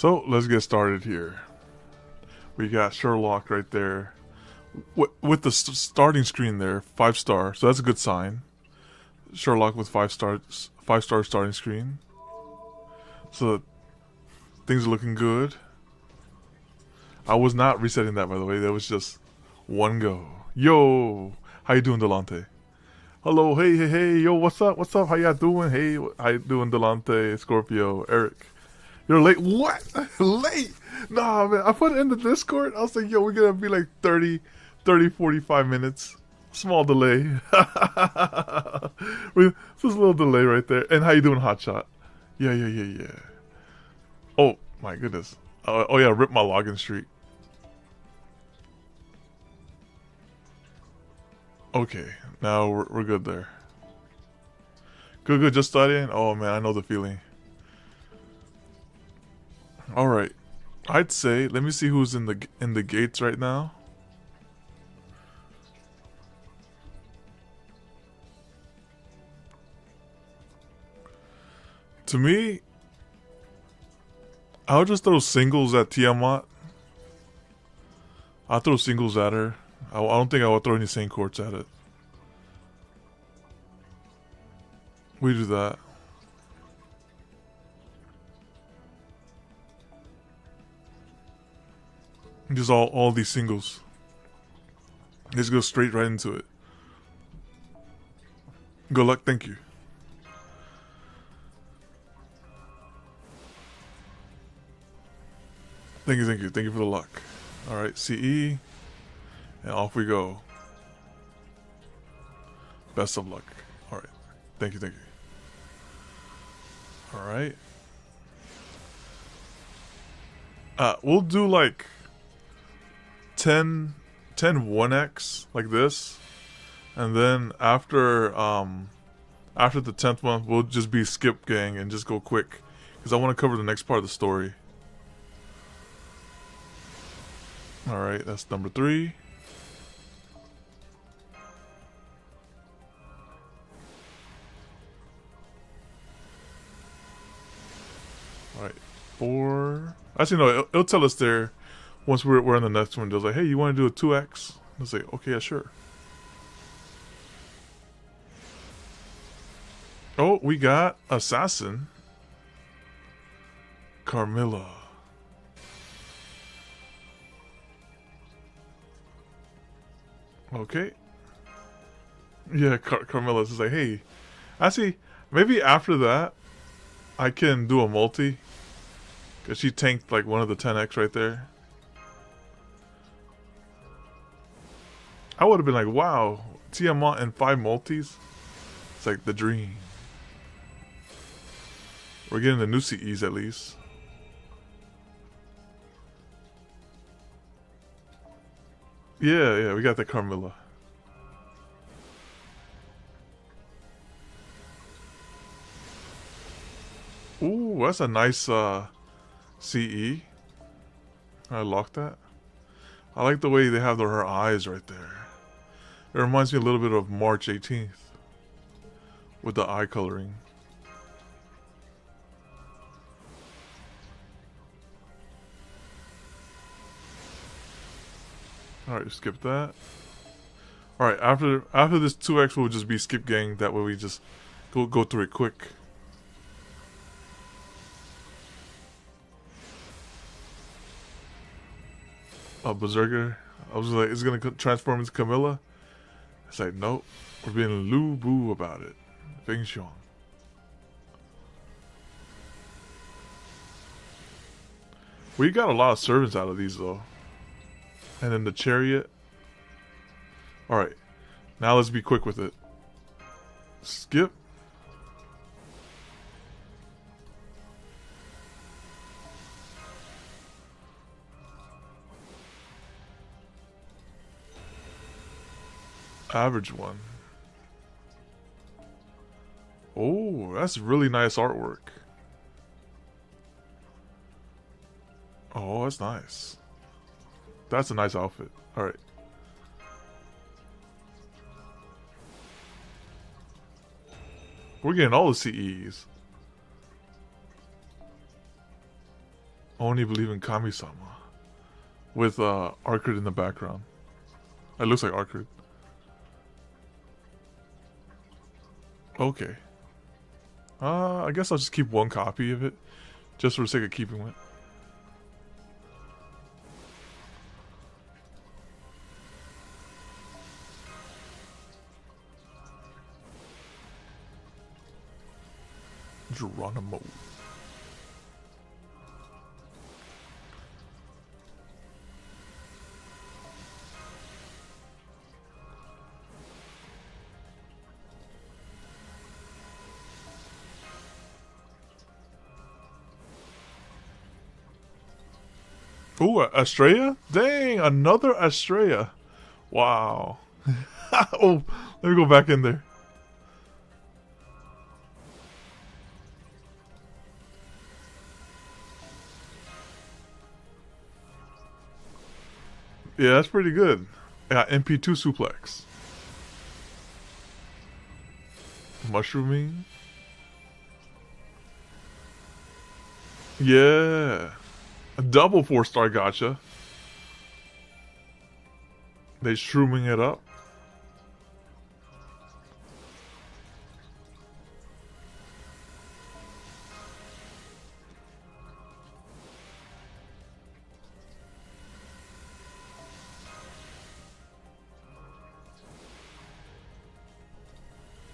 So let's get started here. We got Sherlock right there with the starting screen there, 5-star. So that's a good sign. Sherlock with 5 stars, 5-star starting screen. So things are looking good. I was not resetting that, by the way. That was just one go. Yo, how you doing, Delante? Hello, hey, yo, what's up? How y'all doing? Hey, how you doing, Delante, Scorpio, Eric? You're late. What? Late? Nah, man. I put it in the Discord. I was like, yo, we're going to be like 45 minutes. Small delay. Just a little delay right there. And how you doing, Hotshot? Yeah. Oh, my goodness. Oh yeah, rip my login streak. Okay, now we're good there. Good. Just studying? Oh, man, I know the feeling. All right, I'd say let me see who's in the gates right now. To me, I'll just throw singles at Tiamat. I'll throw singles at her. I don't think I will throw any Saint Courts at it. We do that. Just all these singles. Let's go straight right into it. Good luck, thank you. Thank you for the luck. Alright, CE. And off we go. Best of luck. Alright. Thank you. Alright. We'll do like 10 1x like this. And then after the 10th one, we'll just be skip gang and just go quick. Because I want to cover the next part of the story. Alright, that's number 3. Alright, 4. Actually, no, it'll tell us there once we're in the next one. It's like, hey, you want to do a 2x? I'll say, okay, yeah, sure. Oh, we got Assassin. Carmilla. Okay. Yeah, Carmilla is like, hey, actually, maybe after that, I can do a multi. Because she tanked like one of the 10x right there. I would have been like, wow, Tiamat and 5 multis? It's like the dream. We're getting the new CEs at least. Yeah, we got the Carmilla. Ooh, that's a nice CE. I locked that. I like the way they have her eyes right there. It reminds me a little bit of March 18th with the eye coloring. Alright, skip that. Alright, after this 2x will just be skip gang. That way we just go through it quick. Berserker. I was like, is it gonna transform into Camilla? It's like, nope. We're being Lu Bu about it. Feng Xiong. We got a lot of servants out of these though. And then the chariot. Alright. Now let's be quick with it. Skip. Average one. Oh, that's really nice artwork. Oh, that's nice. That's a nice outfit. Alright. We're getting all the CEs. Only believe in Kami-sama. With Arcade in the background. It looks like Arcade. Okay. I guess I'll just keep one copy of it. Just for the sake of keeping it. Geronimo. Ooh, Estrella? Dang, another Estrella. Wow. Oh, let me go back in there. Yeah, that's pretty good. Yeah, MP2 suplex. Mushrooming. Yeah. A double 4-star gotcha. They shrooming it up.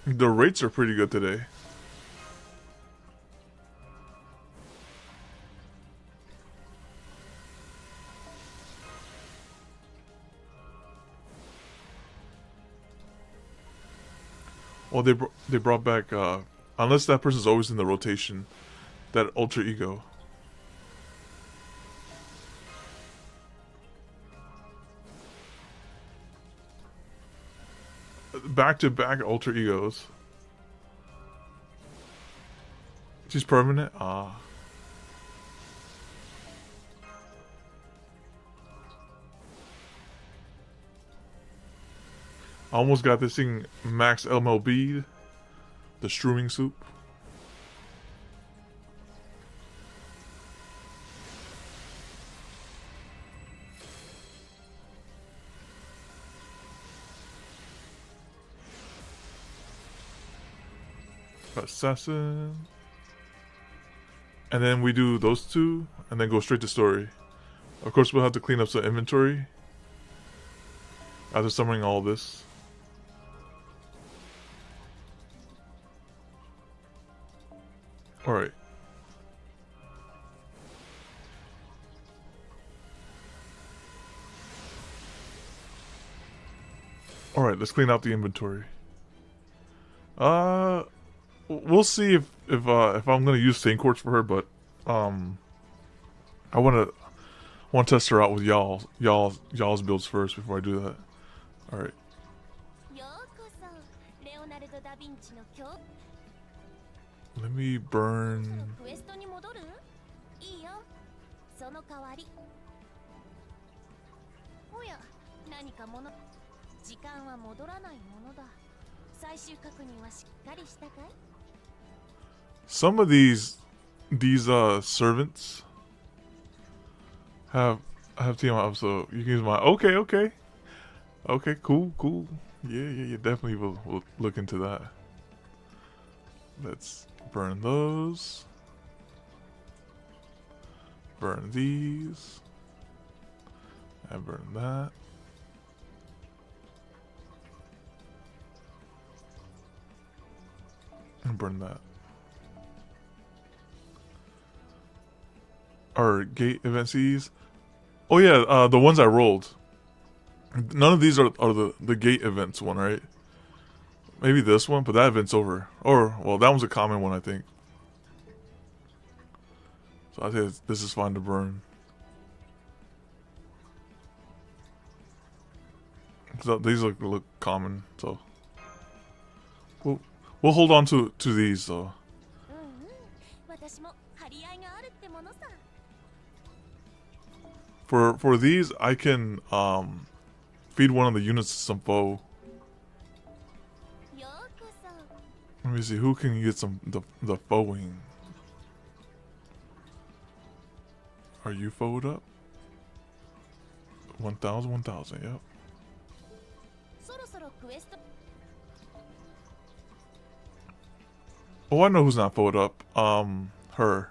The rates are pretty good today. Well, they brought back, unless that person's always in the rotation, that alter ego. Back-to-back alter egos. She's permanent? Ah. I almost got this thing max MLB, the shrooming soup. Assassin. And then we do those two, and then go straight to story. Of course, we'll have to clean up some inventory after summoning all this. Alright. Alright, let's clean out the inventory. We'll see if I'm gonna use Saint Quartz for her, but I wanna test her out with y'all's builds first before I do that. Alright. Let me burn. Some of these servants have team up, so you can use my okay, cool. Yeah, definitely will look into that. Let's burn those. Burn these. And burn that. And burn that. Our gate event C's. Oh yeah, the ones I rolled. None of these are the gate events one, right? Maybe this one, but that event's over. Or, well, that one's a common one, I think. So I think this is fine to burn. So these look common, so we'll hold on to these though. For these, I can feed one of the units some foe. Let me see who can get some the foeing. Are you forward up? 1,000, 1,000, yep. Oh, I know who's not forward up. Her.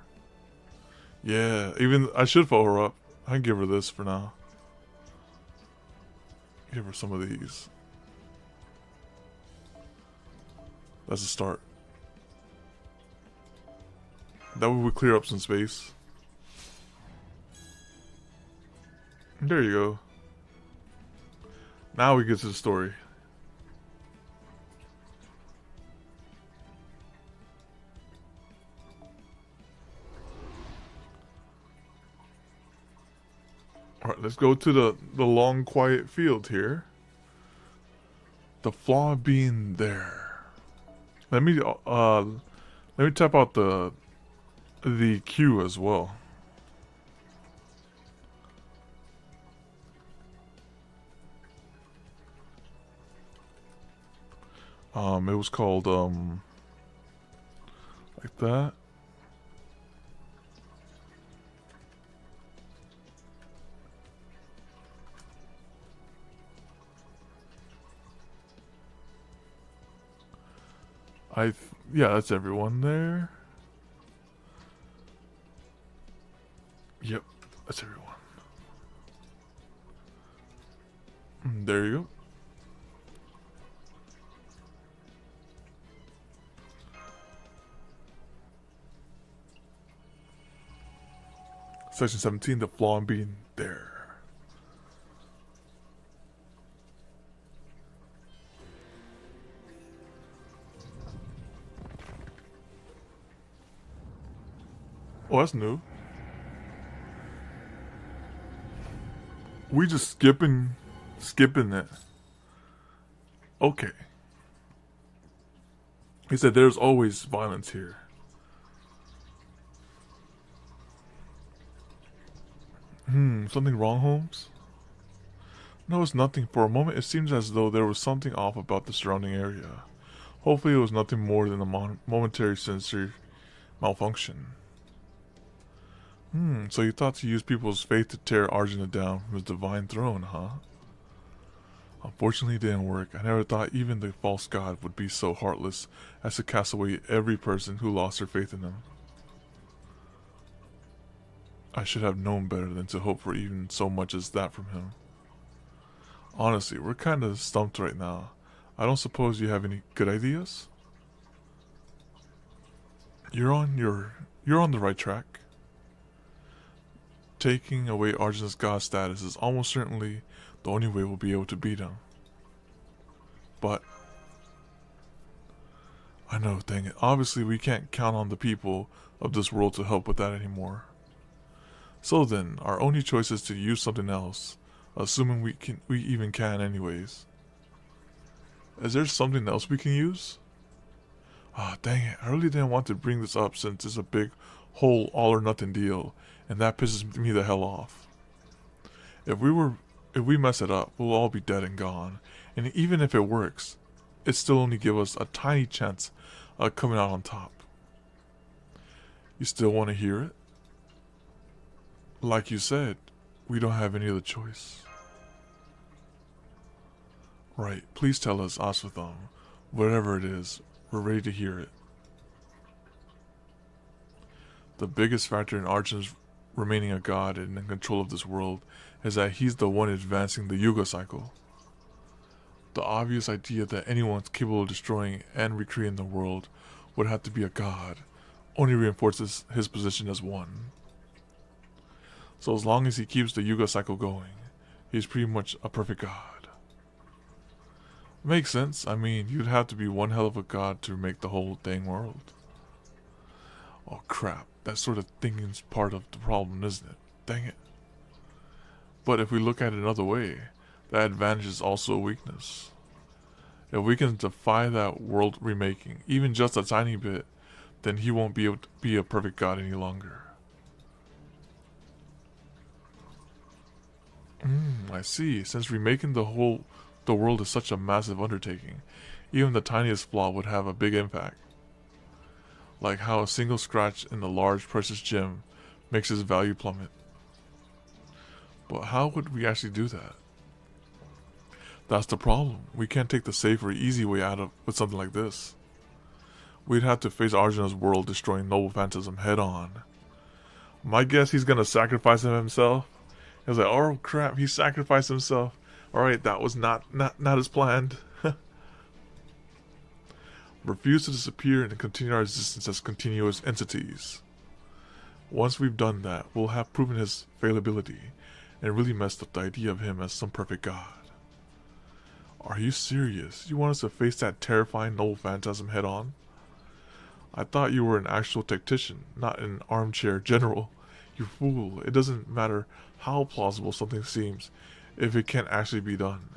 Yeah, even I should forward her up. I can give her this for now. Give her some of these. That's a start. That way we clear up some space. There you go. Now we get to the story. Alright, let's go to the long quiet field here. The flaw being there. Let me tap out the queue as well. It was called like that. Yeah, that's everyone there. Yep, that's everyone. There you go. Section 17, the flaw in being there. Oh, that's new. We just skipping it. Okay. He said there's always violence here. Something wrong, Holmes? No, it's nothing. For a moment, it seems as though there was something off about the surrounding area. Hopefully it was nothing more than a momentary sensory malfunction. So you thought to use people's faith to tear Arjuna down from his divine throne, huh? Unfortunately, it didn't work. I never thought even the false god would be so heartless as to cast away every person who lost their faith in him. I should have known better than to hope for even so much as that from him. Honestly, we're kind of stumped right now. I don't suppose you have any good ideas? You're on the right track. Taking away Arjuna's god status is almost certainly the only way we'll be able to beat him. But I know, dang it. Obviously, we can't count on the people of this world to help with that anymore. So then, our only choice is to use something else, assuming we even can anyways. Is there something else we can use? Dang it. I really didn't want to bring this up since it's a big whole all or nothing deal, and that pisses me the hell off. If we mess it up, we'll all be dead and gone, and even if it works, it still only give us a tiny chance of coming out on top. You still want to hear it? Like you said, we don't have any other choice. Right, please tell us, Aswatham. Whatever it is, we're ready to hear it. The biggest factor in Arjuna's remaining a god and in control of this world is that he's the one advancing the Yuga cycle. The obvious idea that anyone's capable of destroying and recreating the world would have to be a god only reinforces his position as one. So as long as he keeps the Yuga cycle going, he's pretty much a perfect god. Makes sense. I mean, you'd have to be one hell of a god to make the whole dang world. Oh crap, that sort of thinking's part of the problem, isn't it? Dang it. But if we look at it another way, that advantage is also a weakness. If we can defy that world remaking, even just a tiny bit, then he won't be able to be a perfect god any longer. I see. Since remaking the world is such a massive undertaking, even the tiniest flaw would have a big impact. Like how a single scratch in the large precious gem makes its value plummet. But how would we actually do that? That's the problem. We can't take the safe or easy way out of with something like this. We'd have to face Arjuna's world destroying Noble Phantasm head on. My guess he's gonna sacrifice himself. He was like, oh crap, he sacrificed himself. Alright, that was not as planned. Refuse to disappear and continue our existence as continuous entities. Once we've done that, we'll have proven his fallibility and really messed up the idea of him as some perfect god. Are you serious? You want us to face that terrifying Noble Phantasm head on? I thought you were an actual tactician, not an armchair general. You fool. It doesn't matter how plausible something seems if it can't actually be done.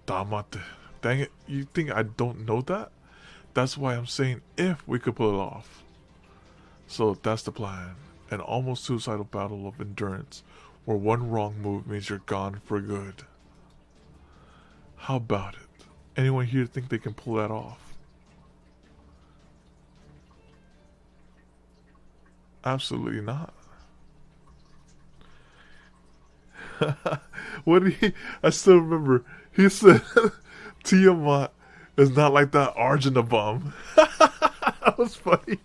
Damate. Dang it, you think I don't know that? That's why I'm saying if we could pull it off. So that's the plan. An almost suicidal battle of endurance where one wrong move means you're gone for good. How about it? Anyone here think they can pull that off? Absolutely not. What did he? I still remember. He said, "Tiamat is not like that Arjuna bomb." That was funny.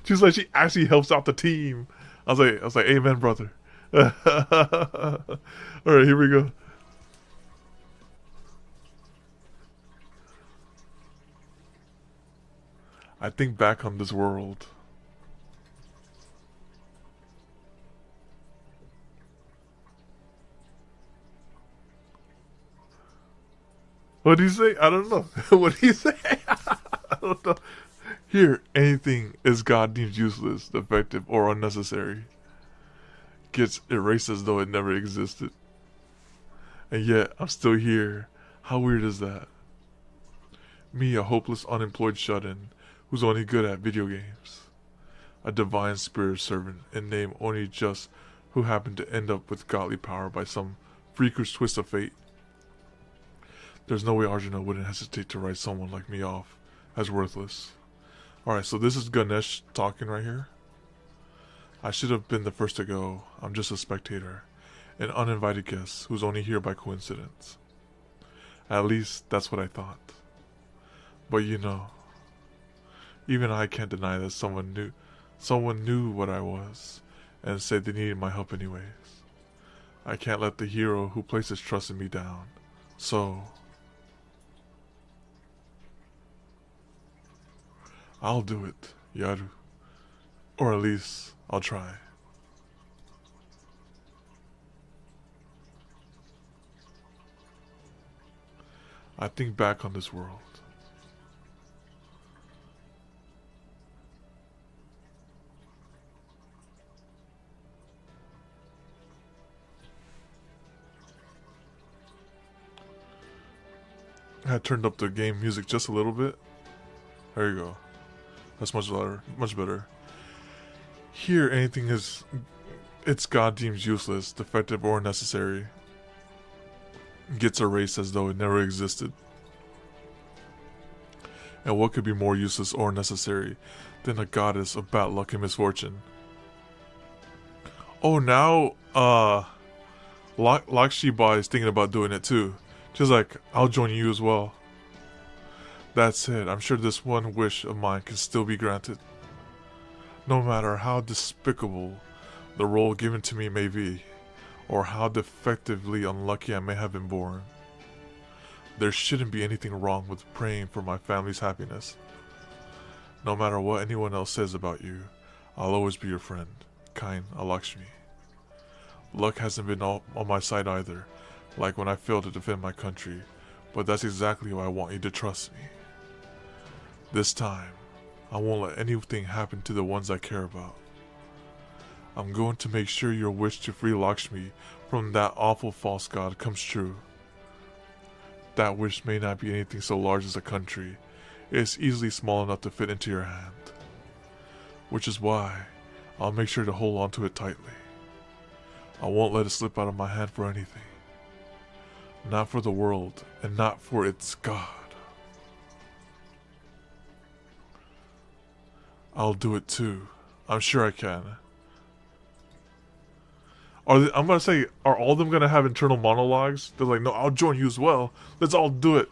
She was like, she actually helps out the team. I was like, "Amen, brother." All right, here we go. I think back on this world. What did he say? I don't know. What did he say? I don't know. Here, anything is God deems useless, defective, or unnecessary gets erased as though it never existed. And yet, I'm still here. How weird is that? Me, a hopeless, unemployed shut-in, who's only good at video games. A divine spirit servant, in name only just who happened to end up with godly power by some freakish twist of fate. There's no way Arjuna wouldn't hesitate to write someone like me off as worthless. Alright, so this is Ganesh talking right here. I should have been the first to go. I'm just a spectator, an uninvited guest who's only here by coincidence. At least, that's what I thought. But you know, even I can't deny that someone knew what I was, and said they needed my help anyways. I can't let the hero who places trust in me down. So I'll do it, Yaru. Or at least, I'll try. I think back on this world. I turned up the game music just a little bit. There you go. That's much better. Much better. Here, anything it's God deems useless, defective, or unnecessary gets erased as though it never existed. And what could be more useless or necessary than a goddess of bad luck and misfortune? Oh, now, Lakshiba is thinking about doing it too. She's like, I'll join you as well. That's it. I'm sure this one wish of mine can still be granted. No matter how despicable the role given to me may be, or how defectively unlucky I may have been born, there shouldn't be anything wrong with praying for my family's happiness. No matter what anyone else says about you, I'll always be your friend, kind Alakshmi. Luck hasn't been all on my side either, like when I failed to defend my country, but that's exactly why I want you to trust me. This time, I won't let anything happen to the ones I care about. I'm going to make sure your wish to free Lakshmi from that awful false god comes true. That wish may not be anything so large as a country. It's easily small enough to fit into your hand. Which is why I'll make sure to hold on to it tightly. I won't let it slip out of my hand for anything. Not for the world, and not for its god. I'll do it too. I'm sure I can. I'm gonna say, are all of them gonna have internal monologues? They're like, no, I'll join you as well. Let's all do it.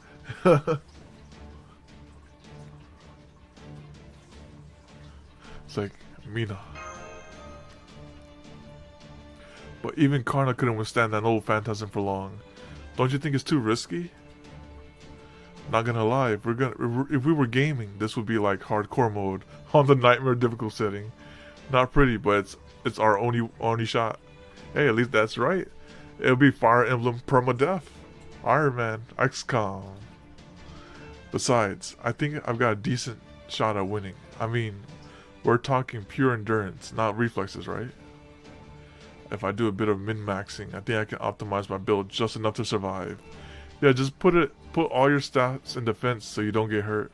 It's like, Mina. But even Karna couldn't withstand that old phantasm for long. Don't you think it's too risky? Not gonna lie, if we were gaming, this would be like hardcore mode on the nightmare difficult setting. Not pretty, but it's our only shot. Hey, at least that's right. It'll be Fire Emblem permadeath, Iron Man, XCOM. Besides, I think I've got a decent shot at winning. I mean, we're talking pure endurance, not reflexes, right? If I do a bit of min-maxing, I think I can optimize my build just enough to survive. Yeah, just put all your stats in defense so you don't get hurt.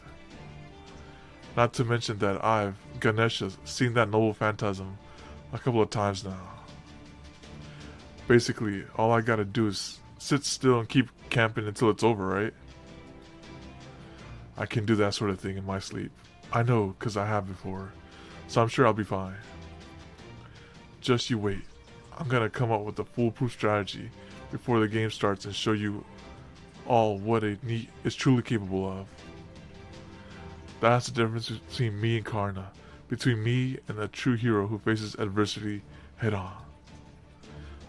Not to mention that I've, Ganesha, seen that noble phantasm a couple of times now. Basically, all I gotta do is sit still and keep camping until it's over, right? I can do that sort of thing in my sleep. I know, because I have before. So I'm sure I'll be fine. Just you wait. I'm gonna come up with a foolproof strategy before the game starts and show you all what a NEET is truly capable of. That's the difference between me and Karna, between me and a true hero who faces adversity head on.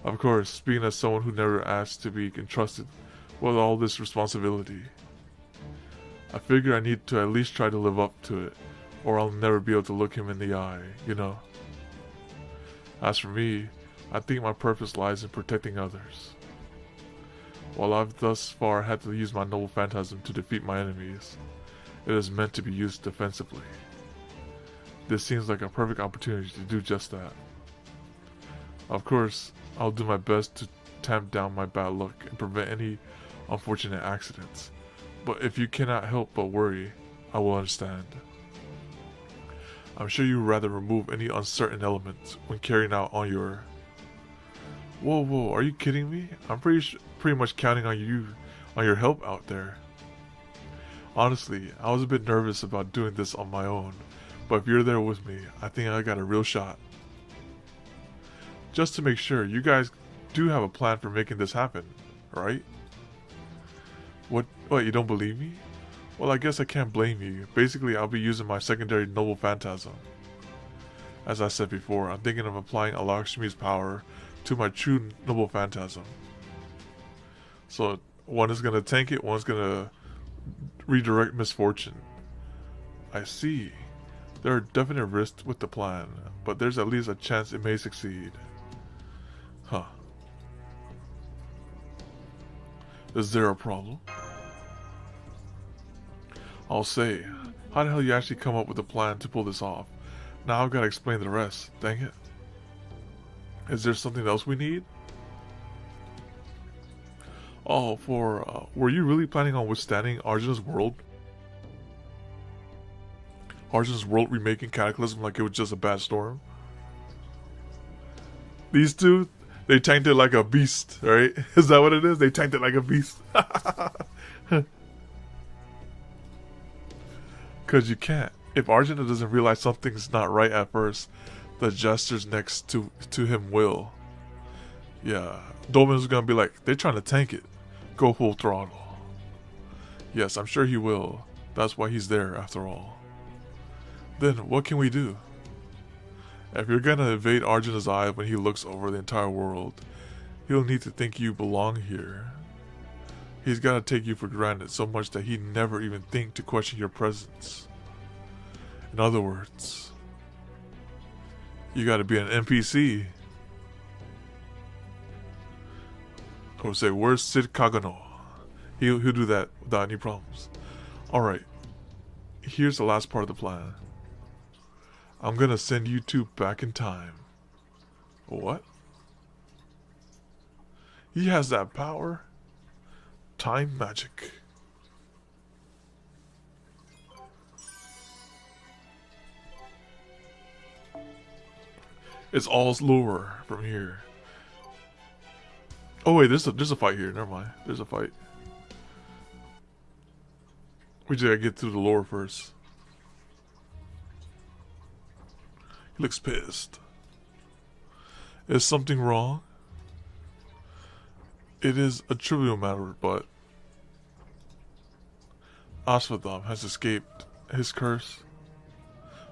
Of course, speaking as someone who never asked to be entrusted with all this responsibility, I figure I need to at least try to live up to it, or I'll never be able to look him in the eye, you know. As for me, I think my purpose lies in protecting others. While I've thus far had to use my noble phantasm to defeat my enemies, it is meant to be used defensively. This seems like a perfect opportunity to do just that. Of course, I'll do my best to tamp down my bad luck and prevent any unfortunate accidents, but if you cannot help but worry, I will understand. I'm sure you'd rather remove any uncertain elements when carrying out on your... Whoa, are you kidding me? I'm pretty much counting on your help out there. Honestly, I was a bit nervous about doing this on my own, but if you're there with me, I think I got a real shot. Just to make sure, you guys do have a plan for making this happen, right? What, you don't believe me? Well, I guess I can't blame you. Basically, I'll be using my secondary noble phantasm. As I said before, I'm thinking of applying Alakshmi's power to my true noble phantasm. So, one is going to tank it, one's going to redirect misfortune. I see. There are definite risks with the plan, but there's at least a chance it may succeed. Huh. Is there a problem? I'll say, how the hell you actually come up with a plan to pull this off? Now I've got to explain the rest, dang it. Is there something else we need? Oh, were you really planning on withstanding Arjuna's world? Arjuna's world remaking Cataclysm like it was just a bad storm? These two, they tanked it like a beast, right? Is that what it is? They tanked it like a beast. Because you can't. If Arjuna doesn't realize something's not right at first, the jesters next to him will. Yeah, Dolman's gonna be like, they're trying to tank it. Go full throttle. Yes, I'm sure he will. That's why he's there, after all. Then, what can we do? If you're gonna invade Arjuna's eye when he looks over the entire world, he'll need to think you belong here. He's gotta take you for granted so much that he'd never even think to question your presence. In other words, you gotta be an NPC. Or say, where's Sid Kagano? He'll do that without any problems. Alright, here's the last part of the plan. I'm gonna send you two back in time. What? He has that power? Time magic. It's all lore from here. Oh wait, there's a fight here. Never mind. There's a fight. We just gotta get through the lore first. He looks pissed. Is something wrong? It is a trivial matter, but Ashwadam has escaped his curse.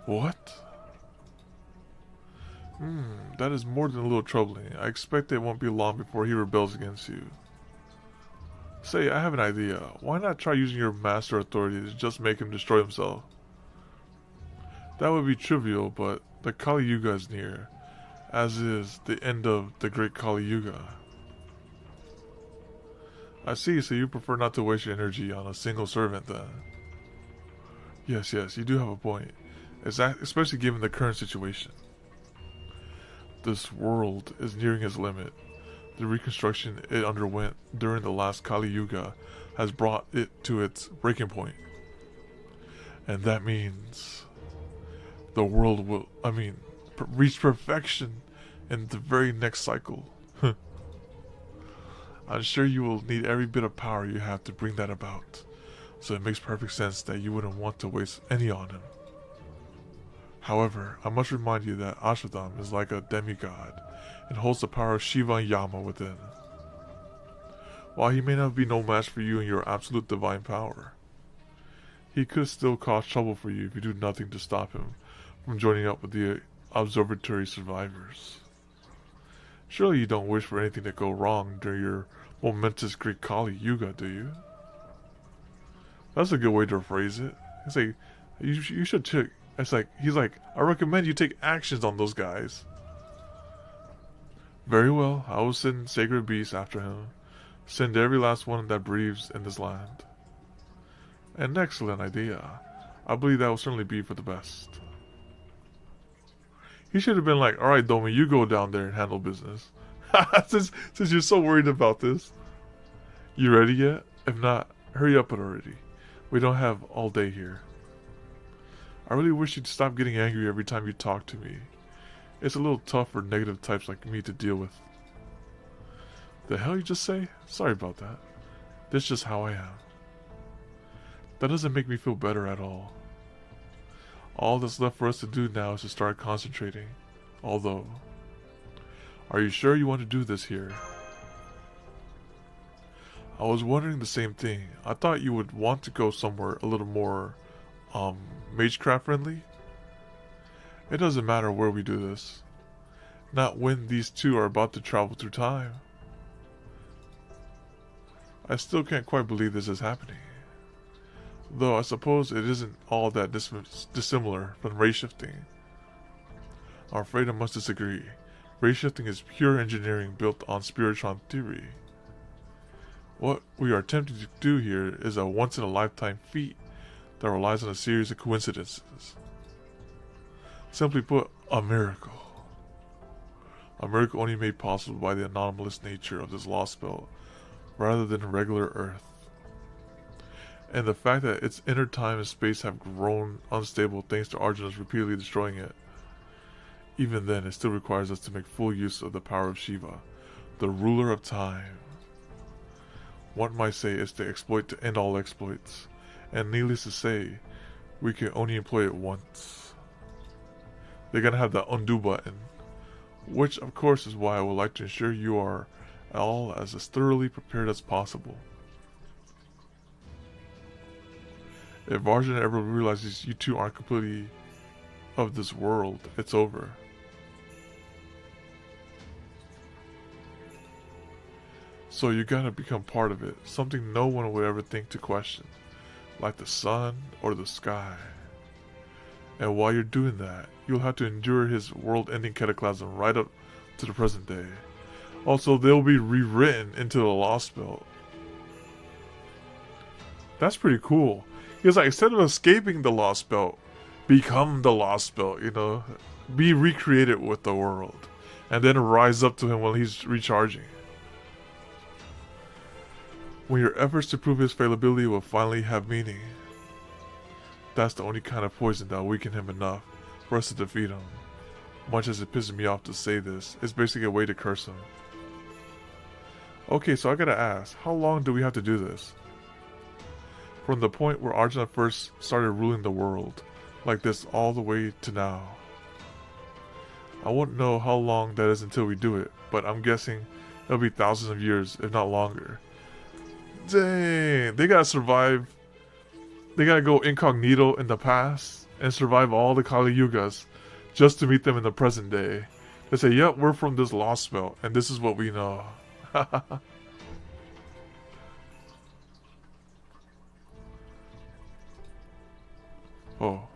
What? That is more than a little troubling. I expect it won't be long before he rebels against you. Say, I have an idea. Why not try using your master authority to just make him destroy himself? That would be trivial, but the Kali Yuga is near, as is the end of the Great Kali Yuga. I see, so you prefer not to waste your energy on a single servant then. Yes, you do have a point, especially given the current situation. This world is nearing its limit. The reconstruction it underwent during the last Kali Yuga has brought it to its breaking point. And that means the world will, reach perfection in the very next cycle. I'm sure you will need every bit of power you have to bring that about, so it makes perfect sense that you wouldn't want to waste any on him. However, I must remind you that Ashwadam is like a demigod and holds the power of Shiva and Yama within. While he may not be no match for you in your absolute divine power, he could still cause trouble for you if you do nothing to stop him from joining up with the observatory survivors. Surely you don't wish for anything to go wrong during your momentous Great Kali Yuga, do you? That's a good way to phrase it. It's like, you should check. It's like, he's like, I recommend you take actions on those guys. Very well, I will send sacred beasts after him. Send every last one that breathes in this land. An excellent idea. I believe that will certainly be for the best. He should have been like, alright Domi, you go down there and handle business. since you're so worried about this. You ready yet? If not, hurry up already. We don't have all day here. I really wish you'd stop getting angry every time you talk to me. It's a little tough for negative types like me to deal with. The hell you just say? Sorry about that. That's just how I am. That doesn't make me feel better at all. All that's left for us to do now is to start concentrating. Although, are you sure you want to do this here? I was wondering the same thing. I thought you would want to go somewhere a little more, magecraft friendly. It doesn't matter where we do this. Not when these two are about to travel through time. I still can't quite believe this is happening. Though I suppose it isn't all that dissimilar from ray shifting. I'm afraid I must disagree. Ray shifting is pure engineering built on spiritron theory. What we are attempting to do here is a once-in-a-lifetime feat that relies on a series of coincidences. Simply put, a miracle. A miracle only made possible by the anomalous nature of this Lostbelt, rather than regular Earth. And the fact that its inner time and space have grown unstable thanks to Arjuna's repeatedly destroying it. Even then, it still requires us to make full use of the power of Shiva, the ruler of time. One might say it's the exploit to end all exploits, and needless to say, we can only employ it once. They're gonna have the undo button, which of course is why I would like to ensure you are all as thoroughly prepared as possible. If Arjuna ever realizes you two aren't completely of this world, it's over. So you gotta become part of it, something no one would ever think to question, like the sun or the sky. And while you're doing that, you'll have to endure his world-ending cataclysm right up to the present day. Also, they'll be rewritten into the Lostbelt. That's pretty cool. Because like, instead of escaping the Lostbelt, become the Lostbelt, you know, be recreated with the world, and then rise up to him while he's recharging. When your efforts to prove his fallibility will finally have meaning, that's the only kind of poison that will weaken him enough for us to defeat him. Much as it pisses me off to say this, it's basically a way to curse him. Okay, so I gotta ask, how long do we have to do this? From the point where Arjuna first started ruling the world, like this all the way to now. I won't know how long that is until we do it, but I'm guessing It'll be thousands of years, if not longer. Dang, they gotta survive. They gotta go incognito in the past and survive all the Kali Yugas just to meet them in the present day. They say, yep, we're from this Lostbelt, and this is what we know. Oh.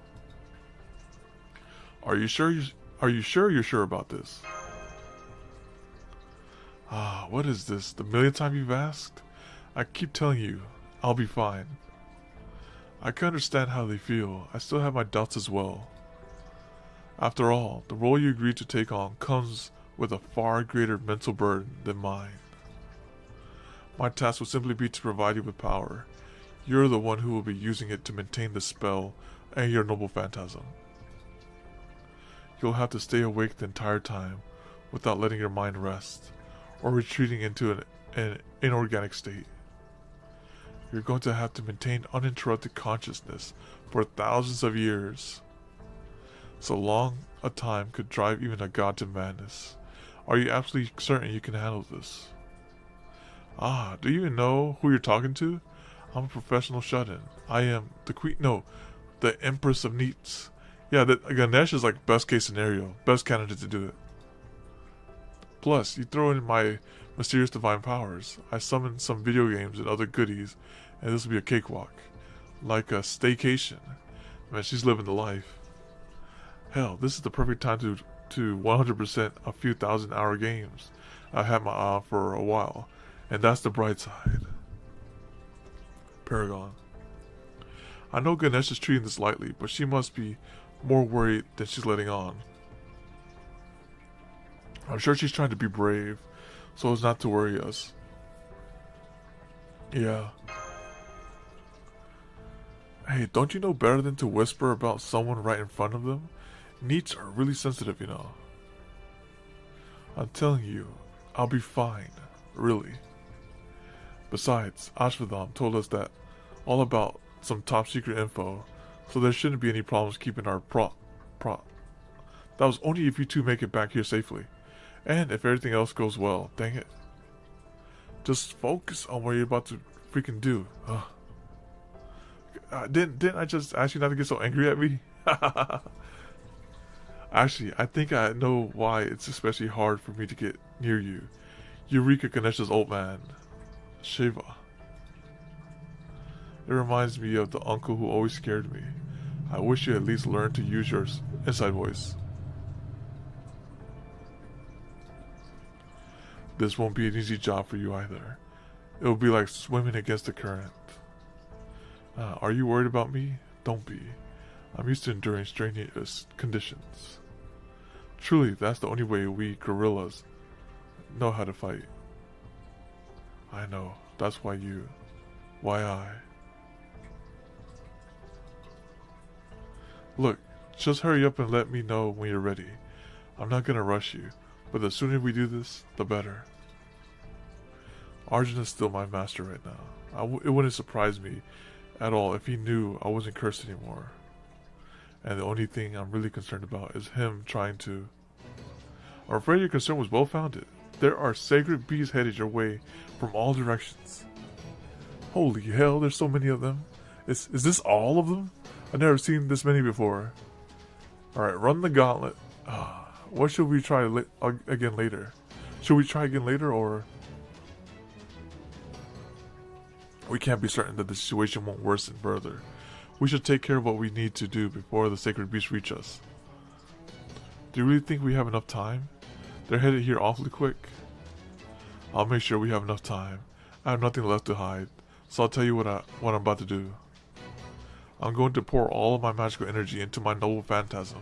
Are you sure you're sure about this? Ah, what is this? The millionth time you've asked? I keep telling you, I'll be fine. I can understand how they feel. I still have my doubts as well. After all, the role you agreed to take on comes with a far greater mental burden than mine. My task will simply be to provide you with power. You're the one who will be using it to maintain the spell and your noble phantasm. You'll have to stay awake the entire time without letting your mind rest or retreating into an inorganic state. You're going to have to maintain uninterrupted consciousness for thousands of years. So long a time could drive even a god to madness. Are you absolutely certain you can handle this? Ah, do you even know who you're talking to? I'm a professional shut-in. I am the queen, no, the Empress of Neats. Yeah, Ganesh is like best case scenario, best candidate to do it. Plus, you throw in my mysterious divine powers. I summon some video games and other goodies, and this will be a cakewalk. Like a staycation. Man, she's living the life. Hell, this is the perfect time to 100% a few thousand-hour games. I've had my eye on for a while, and that's the bright side. Paragon. I know Ganesh is treating this lightly, but she must be more worried than she's letting on. I'm sure she's trying to be brave, so as not to worry us. Yeah. Hey, don't you know better than to whisper about someone right in front of them? Neats are really sensitive, you know. I'm telling you, I'll be fine. Really. Besides, Ashvadam told us that all about some top secret info, so there shouldn't be any problems keeping our That was only if you two make it back here safely. And if everything else goes well, dang it. Just focus on what you're about to freaking do. Didn't I just ask you not to get so angry at me? Actually, I think I know why it's especially hard for me to get near you. Eureka Ganesha's old man, Shiva. It reminds me of the uncle who always scared me. I wish you at least learned to use your inside voice. This won't be an easy job for you either. It will be like swimming against the current. Are you worried about me? Don't be. I'm used to enduring strenuous conditions. Truly, that's the only way we gorillas know how to fight. I know. That's why I. Look, just hurry up and let me know when you're ready. I'm not gonna rush you, but the sooner we do this, the better. Arjun is still my master right now. It wouldn't surprise me at all if he knew I wasn't cursed anymore. And the only thing I'm really concerned about is him trying to... I'm afraid your concern was well founded. There are sacred bees headed your way from all directions. Holy hell, there's so many of them. Is this all of them? I've never seen this many before. Alright, run the gauntlet. What should we try again later? Should we try again later, or... We can't be certain that the situation won't worsen further. We should take care of what we need to do before the sacred beasts reach us. Do you really think we have enough time? They're headed here awfully quick. I'll make sure we have enough time. I have nothing left to hide, so I'll tell you what I'm about to do. I'm going to pour all of my magical energy into my noble phantasm.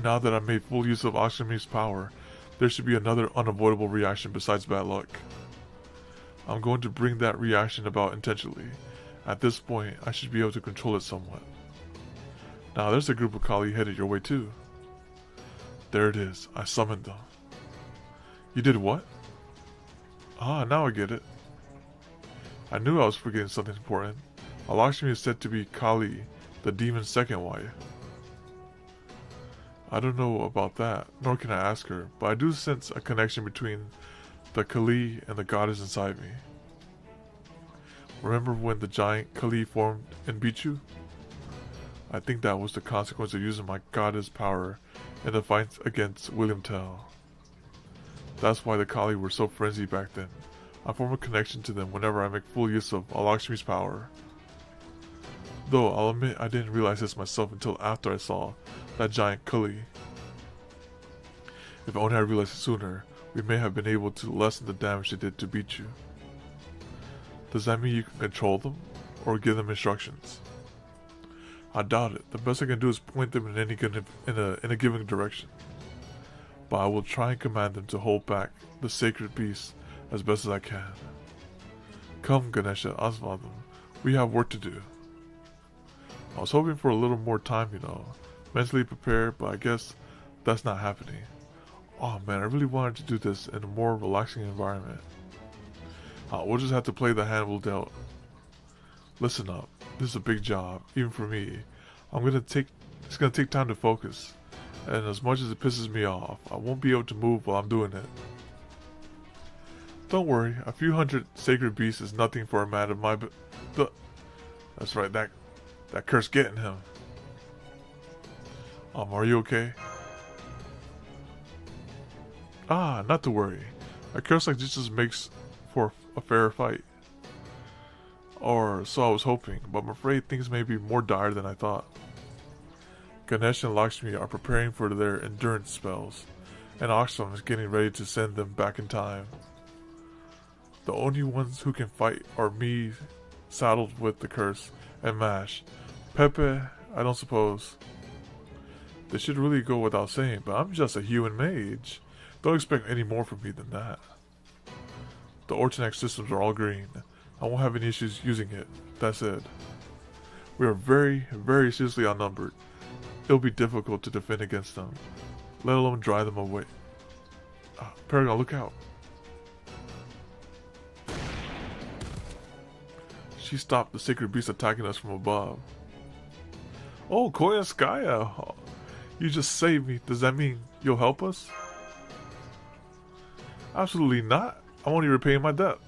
Now that I've made full use of Akshami's power, there should be another unavoidable reaction besides bad luck. I'm going to bring that reaction about intentionally. At this point, I should be able to control it somewhat. Now there's a group of Kali headed your way too. There it is. I summoned them. You did what? Now I get it. I knew I was forgetting something important. Lakshmi is said to be Kali, the demon's second wife. I don't know about that, nor can I ask her, but I do sense a connection between the Kali and the goddess inside me. Remember when the giant Kali formed and beat you? I think that was the consequence of using my goddess power in the fight against William Tell. That's why the Kali were so frenzied back then. I form a connection to them whenever I make full use of Lakshmi's power. Though I'll admit I didn't realize this myself until after I saw that giant Kali. If only I realized it sooner, we may have been able to lessen the damage they did to beat you. Does that mean you can control them, or give them instructions? I doubt it. The best I can do is point them in a given direction. But I will try and command them to hold back the sacred beast as best as I can. Come, Ganesha, Asvadam, we have work to do. I was hoping for a little more time, mentally prepared, but I guess that's not happening. Oh man, I really wanted to do this in a more relaxing environment. We'll just have to play the hand we'll dealt. Listen up, this is a big job, even for me. It's gonna take time to focus, and as much as it pisses me off, I won't be able to move while I'm doing it. Don't worry, a few hundred sacred beasts is nothing for a man of my That's right, that curse getting him. Are you okay? Not to worry. A curse like this just makes for a fair fight. Or so I was hoping, but I'm afraid things may be more dire than I thought. Ganesh and Lakshmi are preparing for their endurance spells, and Aksham is getting ready to send them back in time. The only ones who can fight are me, saddled with the curse, and Mash. Pepe, I don't suppose. This should really go without saying, but I'm just a human mage. Don't expect any more from me than that. The Ortonex systems are all green. I won't have any issues using it. That said, we are very, very seriously outnumbered. It'll be difficult to defend against them, let alone drive them away. Paragon, look out. She stopped the sacred beast attacking us from above. Oh, Koyaskaya! You just saved me. Does that mean you'll help us? Absolutely not. I'm only repaying my debt.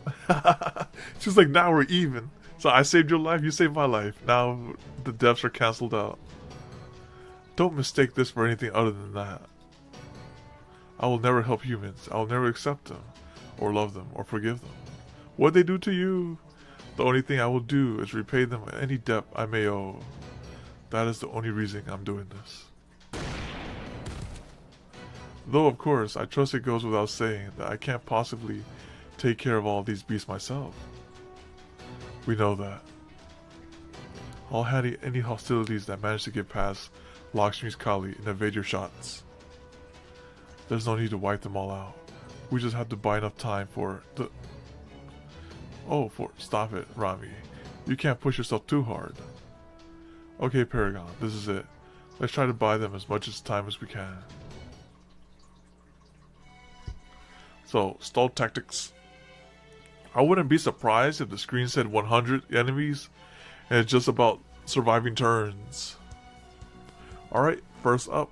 She's like, now we're even. So I saved your life, you saved my life. Now the debts are cancelled out. Don't mistake this for anything other than that. I will never help humans. I will never accept them, or love them, or forgive them. What they do to you, the only thing I will do is repay them any debt I may owe. That is the only reason I'm doing this. Though, of course, I trust it goes without saying that I can't possibly take care of all these beasts myself. We know that. I'll handle any hostilities that manage to get past Lakshmi's Kali and evade your shots. There's no need to wipe them all out. We just have to buy enough time for the... Stop it, Rami. You can't push yourself too hard. Okay, Paragon, this is it. Let's try to buy them as much time as we can. So, stall tactics. I wouldn't be surprised if the screen said 100 enemies and it's just about surviving turns. Alright, first up.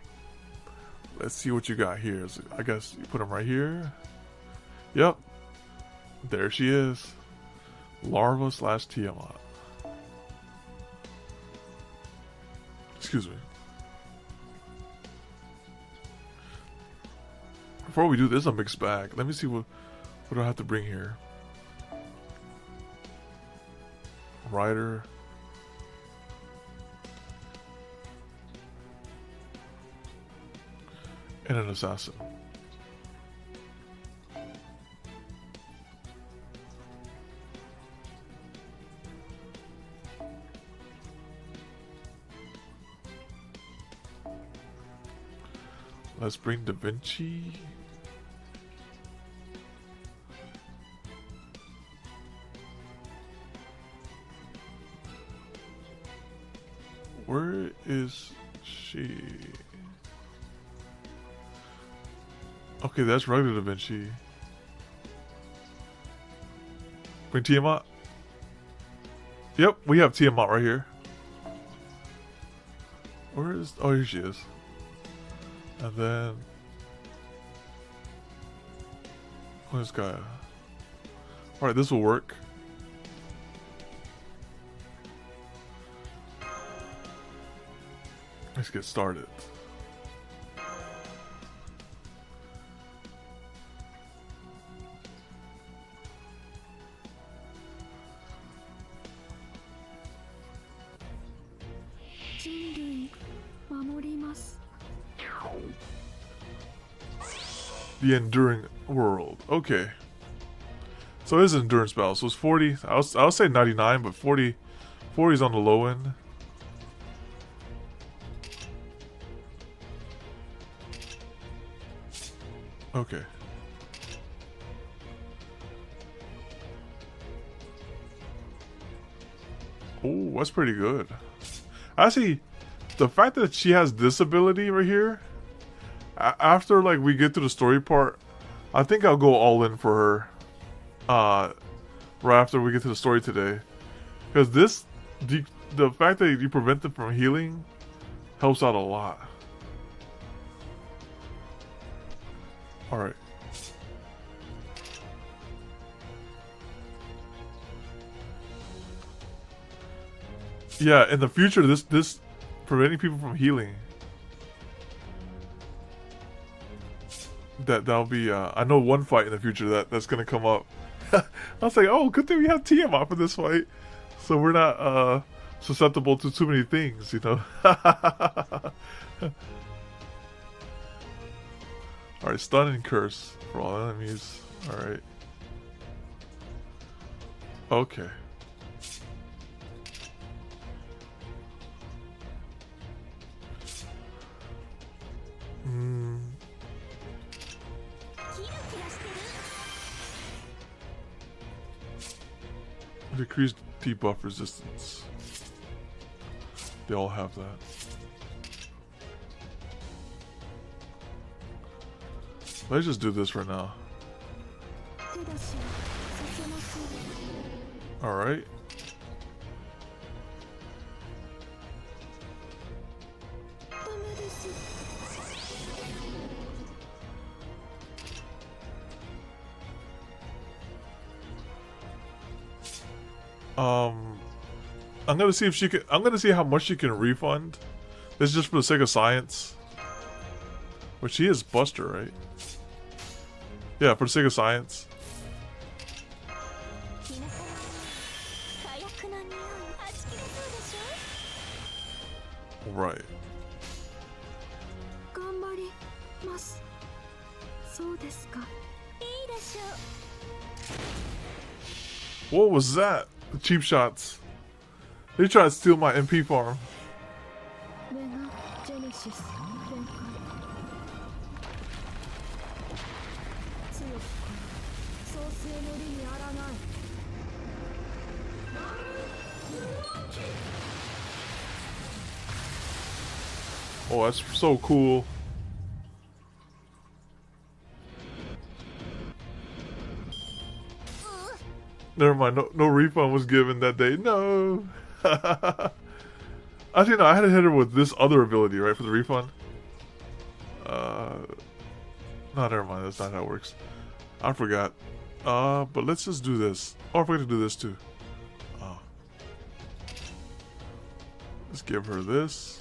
Let's see what you got here. So I guess you put them right here. Yep. There she is. Larva / Tiamat. Excuse me. Before we do this, a mixed bag. Let me see what do I have to bring here. Rider. And an assassin. Let's bring Da Vinci. Where is she? Okay, that's regular Da Vinci. Bring Tiamat. Yep, we have Tiamat right here. Where is... Oh, here she is. And then this guy. All right, this will work. Let's get started. The enduring world. Okay. So it is an endurance battle. So it's 40. I'll say 99, but 40 is on the low end. Okay. Oh, that's pretty good. Actually, the fact that she has this ability right here, after like we get to the story part, I think I'll go all in for her. Right after we get to the story today, because the fact that you prevent them from healing helps out a lot. All right. Yeah, in the future, this preventing people from healing. That'll be. I know one fight in the future that's gonna come up. I was like, oh, good thing we have TMI for this fight, so we're not susceptible to too many things, you know. All right, stun and curse for all enemies. All right. Okay. Decreased debuff resistance. They all have that. Let's just do this right now. Alright. I'm gonna see if she can. I'm gonna see how much she can refund. This is just for the sake of science. But she is Buster, right? Yeah, for the sake of science. Right. What was that? The cheap shots. They tried to steal my MP farm. Oh, that's so cool. Never mind, no refund was given that day. No. Actually, no, I had to hit her with this other ability, right, for the refund. No, never mind, that's not how it works. I forgot. But let's just do this. Oh, I forgot to do this too. Let's give her this.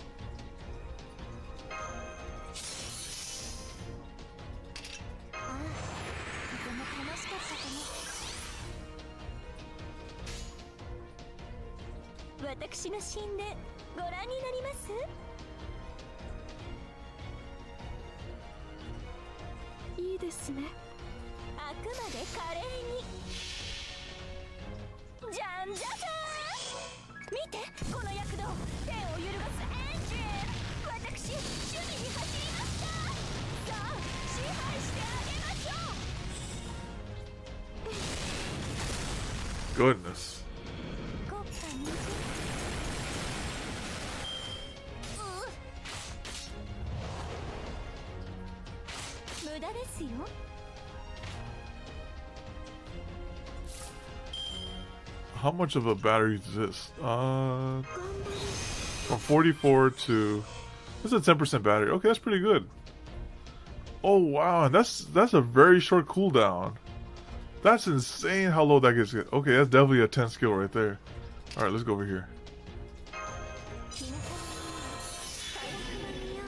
Goodness. How much of a battery is this? From 44 to... This is a 10% battery. Okay, that's pretty good. Oh wow, that's a very short cooldown. That's insane how low that gets. Okay, that's definitely a 10 skill right there. Alright, let's go over here.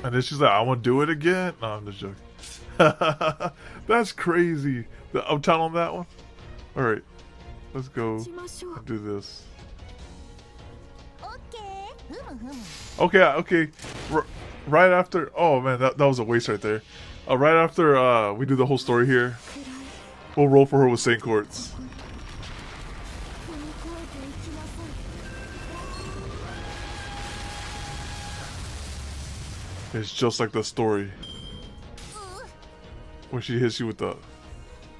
And then she's like, I want to do it again? No, I'm just joking. That's crazy. The uptown on that one? Alright, let's go and do this. Okay. Right after... Oh man, that was a waste right there. Right after we do the whole story here, we'll roll for her with Saint Courts. It's just like the story when she hits you with that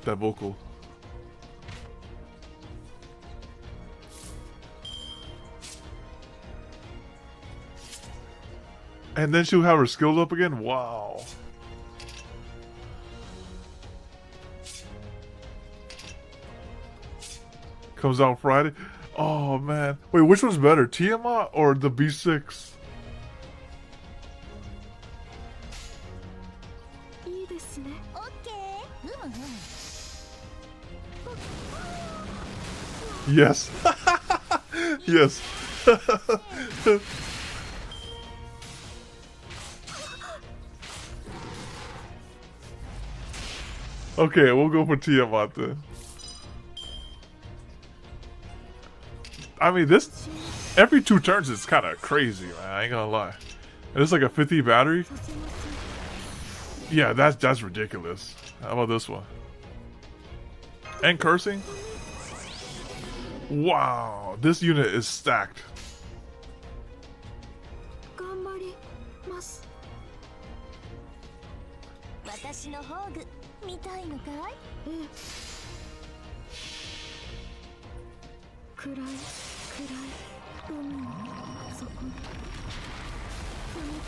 vocal. And then she'll have her skilled up again? Wow. Comes out Friday? Oh man. Wait, which one's better? Tiamat or the B6? Yes. Yes. Okay, we'll go for Tiamat then. I mean, this... Every 2 turns is kind of crazy, man. I ain't gonna lie. And it's like a 50 battery? Yeah, that's ridiculous. How about this one? And cursing? Wow, this unit is stacked.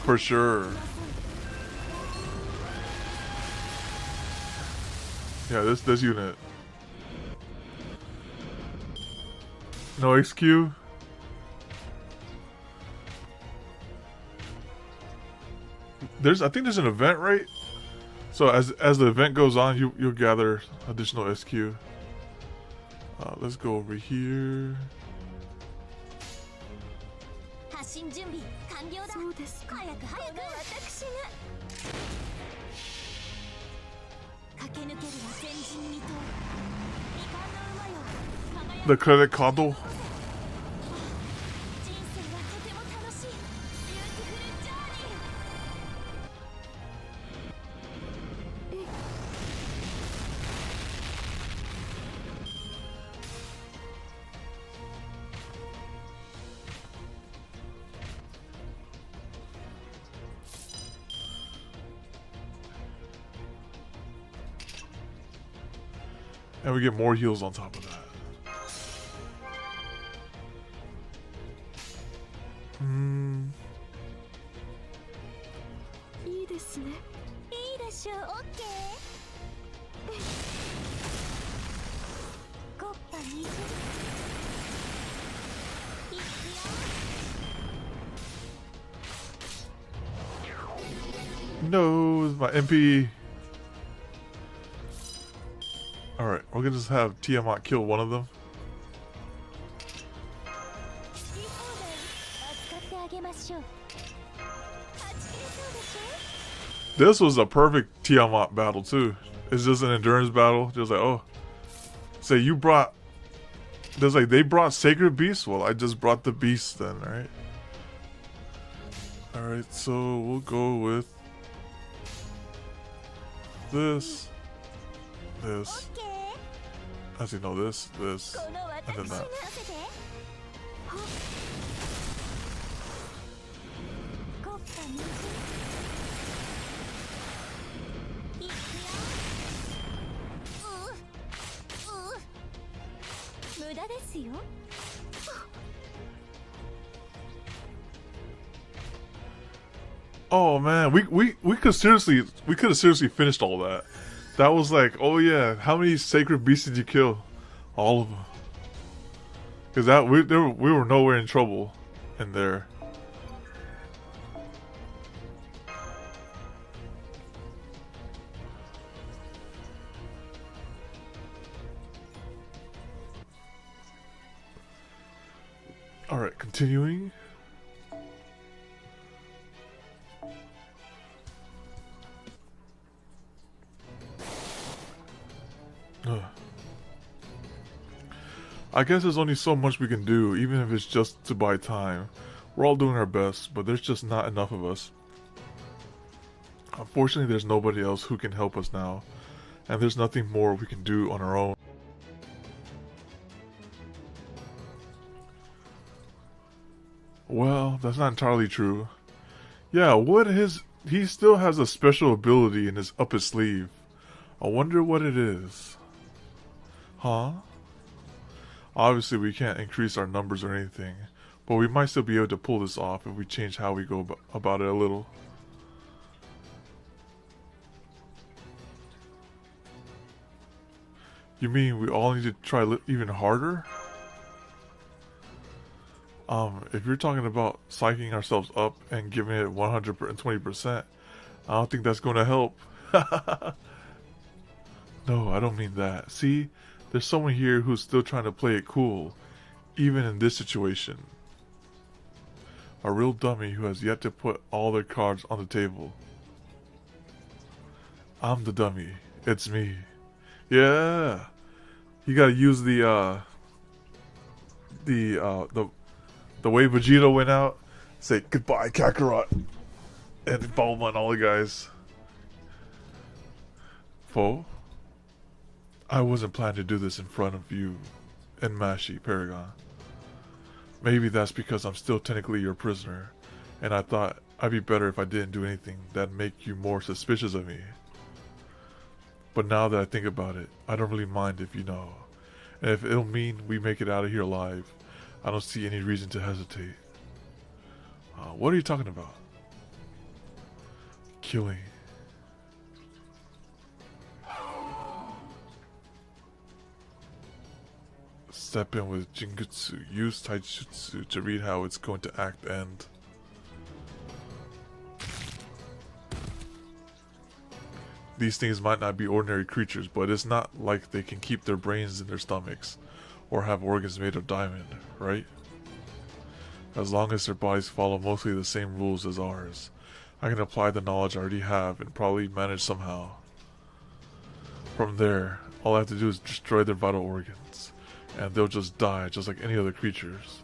For sure. Yeah, this unit. No XQ. I think there's an event, right? So as the event goes on, you'll gather additional SQ. Let's go over here. The credit condo. And we get more heals on top of that. No, it's my MP. Alright, we're gonna just have Tiamat kill one of them. This was a perfect Tiamat battle too. It's just an endurance battle. Just like, oh, say you brought. There's like they brought Sacred Beast. Well, I just brought the beast then, right? All right, so we'll go with this. Actually, no, this, and then that. Oh man, we could have seriously finished all that. That was like, oh yeah, how many sacred beasts did you kill? All of them. Because that we were nowhere in trouble in there. Alright, continuing. I guess there's only so much we can do, even if it's just to buy time. We're all doing our best, but there's just not enough of us. Unfortunately, there's nobody else who can help us now, and there's nothing more we can do on our own. Well, that's not entirely true. Yeah, he still has a special ability up his sleeve. I wonder what it is. Huh? Obviously, we can't increase our numbers or anything, but we might still be able to pull this off if we change how we go about it a little. You mean we all need to try even harder? If you're talking about psyching ourselves up and giving it 120%, I don't think that's going to help. No, I don't mean that. See, there's someone here who's still trying to play it cool, even in this situation. A real dummy who has yet to put all their cards on the table. I'm the dummy. It's me. Yeah. You gotta use the way Vegeta went out, say goodbye Kakarot, and Bulma and all the guys. Foe? I wasn't planning to do this in front of you and Mashi, Paragon. Maybe that's because I'm still technically your prisoner, and I thought I'd be better if I didn't do anything that'd make you more suspicious of me. But now that I think about it, I don't really mind if you know. And if it'll mean we make it out of here alive, I don't see any reason to hesitate. What are you talking about? Killing. Step in with Jinjutsu. Use Taijutsu to read how it's going to act and... These things might not be ordinary creatures, but it's not like they can keep their brains in their stomachs or have organs made of diamond, right? As long as their bodies follow mostly the same rules as ours, I can apply the knowledge I already have and probably manage somehow. From there, all I have to do is destroy their vital organs, and they'll just die just like any other creatures.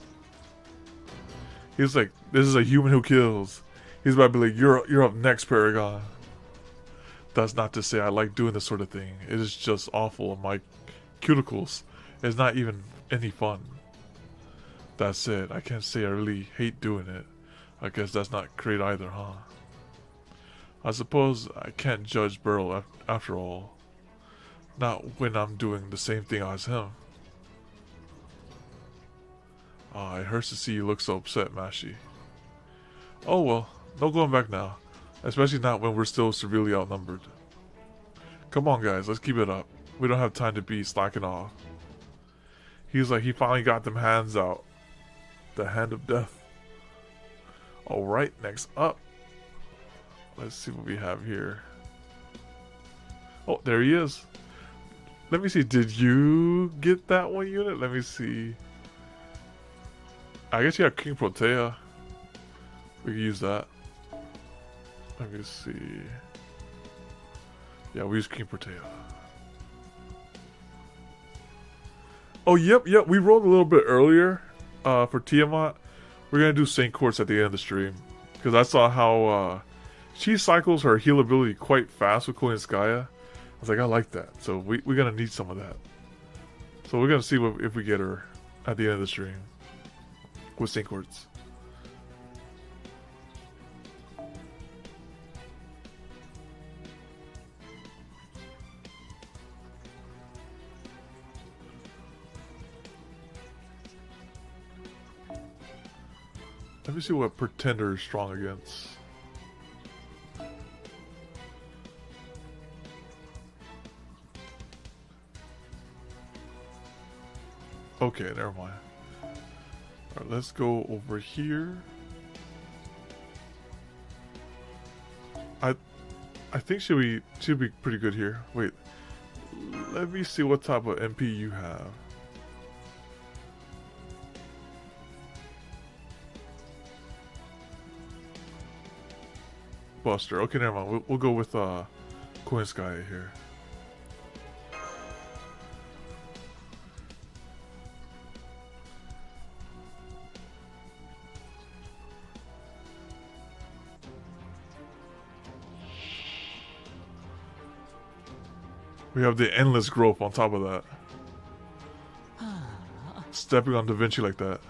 He's like, this is a human who kills. He's about to be like, you're up next, Paragon. That's not to say I like doing this sort of thing. It is just awful on my cuticles. It's not even any fun. That's it. I can't say I really hate doing it. I guess that's not great either, huh? I suppose I can't judge Burl after all. Not when I'm doing the same thing as him. Ah, it hurts to see you look so upset, Mashi. Oh well, no going back now. Especially not when we're still severely outnumbered. Come on guys, let's keep it up. We don't have time to be slacking off. He's like, he finally got them hands out. The hand of death. Alright, next up. Let's see what we have here. Oh, there he is. Let me see, did you get that one unit? Let me see. I guess you have King Protea. We can use that. Let me see. Yeah, we use King Protea. Oh, yep. We rolled a little bit earlier for Tiamat. We're going to do Saint Quartz at the end of the stream. Because I saw how she cycles her heal ability quite fast with Koinskaya. I was like, I like that. So we're going to need some of that. So we're going to see if we get her at the end of the stream with Saint Quartz. Let me see what Pretender is strong against. Okay, never mind. Alright, let's go over here. I think she'll be pretty good here. Wait. Let me see what type of MP you have. Buster. Okay, never mind. We'll go with Coin Sky here. We have the endless growth on top of that. Stepping on Da Vinci like that.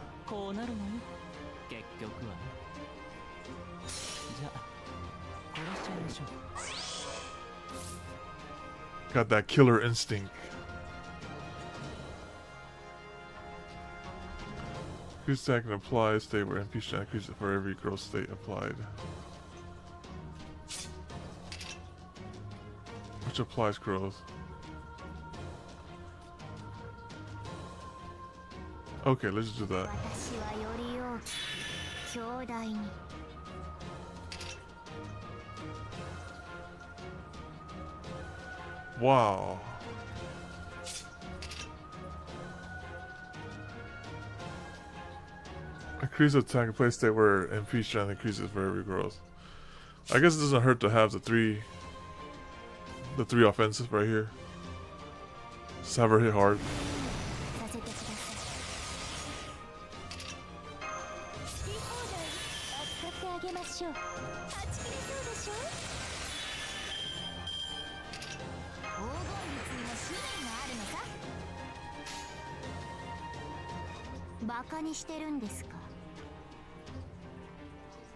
Got that killer instinct. Increase attack can apply state where MP shall increase it for every growth state applied. Which applies growth. Okay, let's do that. Wow. Increase attack and play state where MP strength increases for every growth. I guess it doesn't hurt to have the three offensive right here. Just have her hit hard.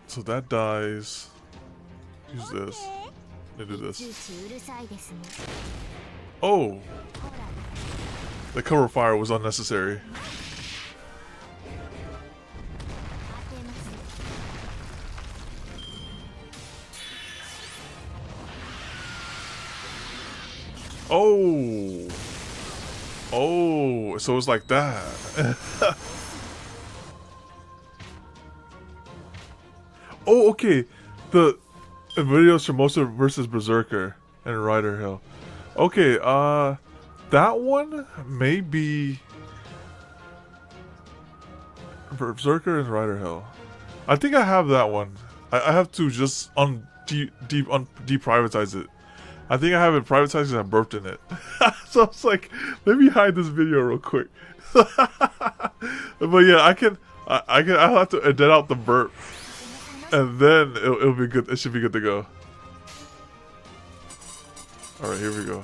So that dies. Use this. They do this. Oh! The cover fire was unnecessary. Oh! Oh, so it's like that. Oh, okay. The video Shimosa versus Berserker and Rider Hill. Okay, that one may be Berserker and Rider Hill. I think I have that one. I have to just deprivatize it. I think I have it privatized because I burped in it. So I was like, let me hide this video real quick. But yeah, I'll have to edit out the burp. And then it'll be good. It should be good to go. Alright, here we go.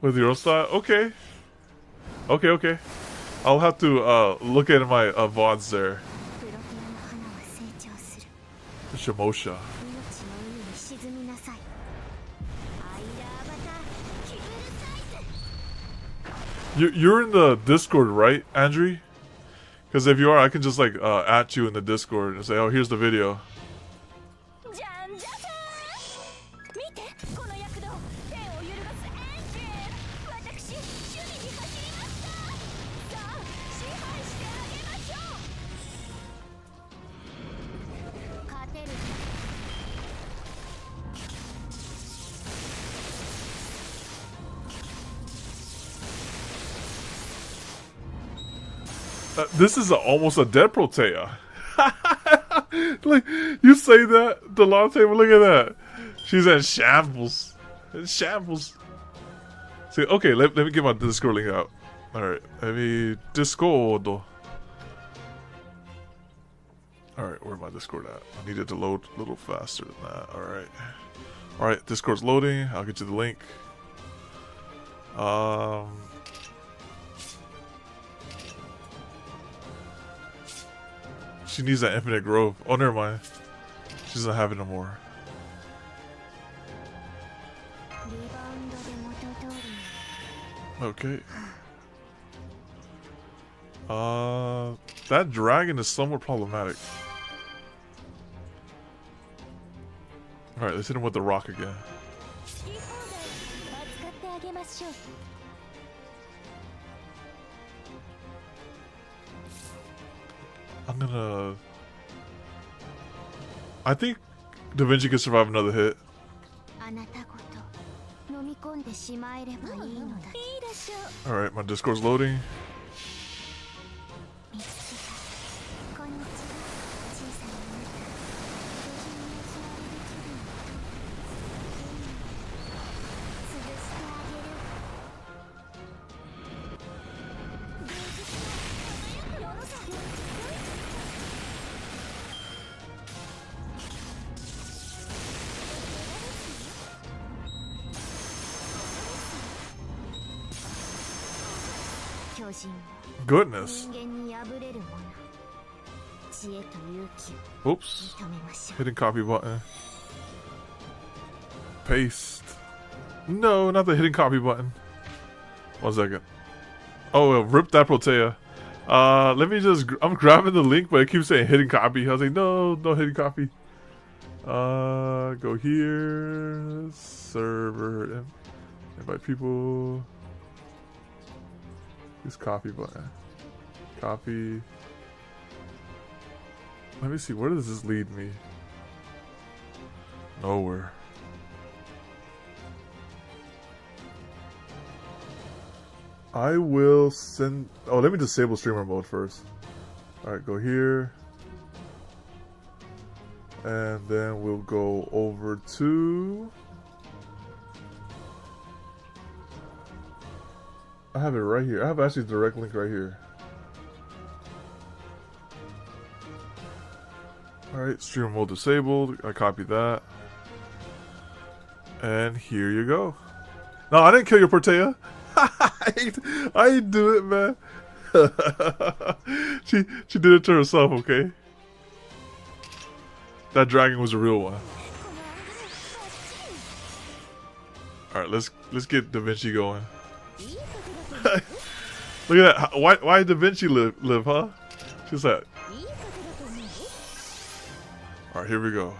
With your own style? Okay. Okay. I'll have to look at my VODs there. Shimosha. You're in the Discord, right, Andrew? Because if you are, I can just like at you in the Discord and say, "Oh, here's the video." This is almost a dead Protea. Like, you say that, Delante, but look at that. She's in shambles. In shambles. See, okay, let me get my Discord link out. Alright, let me Discord. Alright, where's my Discord at? I need it to load a little faster than that. Alright. Alright, Discord's loading. I'll get you the link. She needs that infinite growth. Oh, never mind. She doesn't have it no more. Okay. That dragon is somewhat problematic. Alright, let's hit him with the rock again. I think Da Vinci can survive another hit. Alright, my Discord's loading. Goodness. Oops. Hidden copy button. Paste. No, not the hidden copy button. 1 second. Oh, rip that Protea. Let me just. I'm grabbing the link, but it keeps saying hidden copy. I was like, no hidden copy. Go here. Server. Invite people. Use copy button. Copy. Let me see. Where does this lead me? Nowhere. I will send. Oh, let me disable streamer mode first. Alright, go here. And then we'll go over to. I have it right here. I have actually a direct link right here. Alright, streamer mode disabled. I copy that. And here you go. No, I didn't kill your Protea. I didn't do it, man. She did it to herself, okay? That dragon was a real one. Alright, let's get Da Vinci going. Look at that. Why Da Vinci live, huh? She's like. Alright, here we go.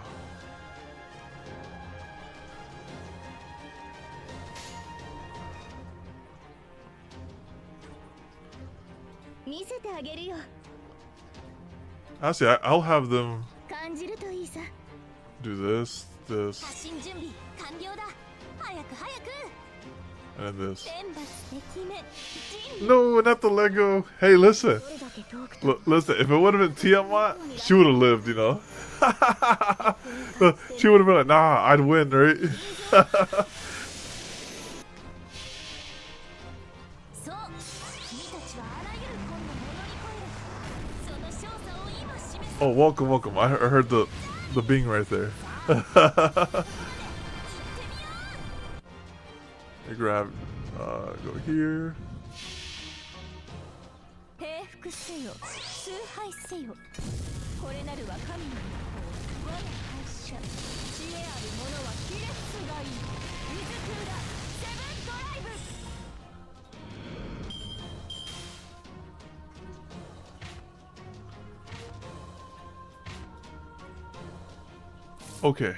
Actually, I'll have them do this. And this. No, not the Lego. Hey, listen. Listen, if it would have been Tiamat, she would have lived, you know? She would have been like, nah, I'd win, right? Oh, welcome. I heard the bing right there. I grab, go here. Okay.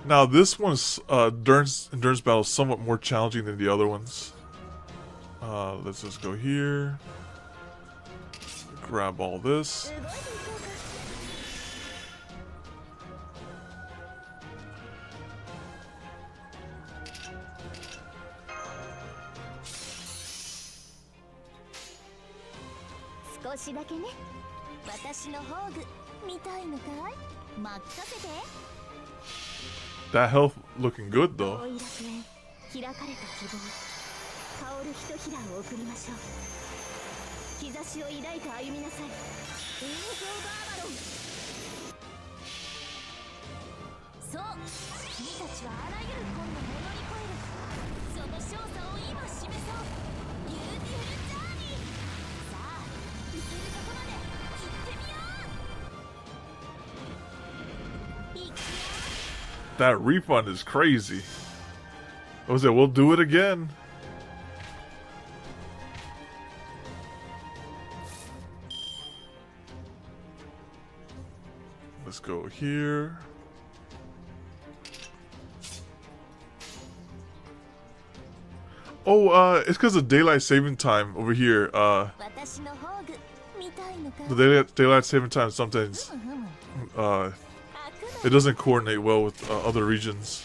Now this one's endurance battle is somewhat more challenging than the other ones. Let's just go here. Grab all this. That health looking good though. That refund is crazy. I was like, we'll do it again. Let's go here. Oh, it's because of daylight saving time over here. The daylight saving time sometimes It doesn't coordinate well with other regions.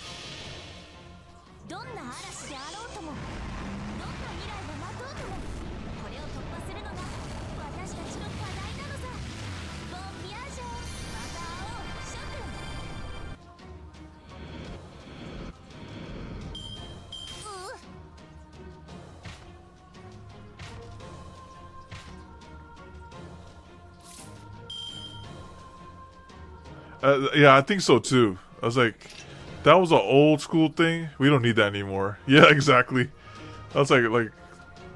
Yeah, I think so too. I was like, that was an old school thing. We don't need that anymore. Yeah, exactly. I was like,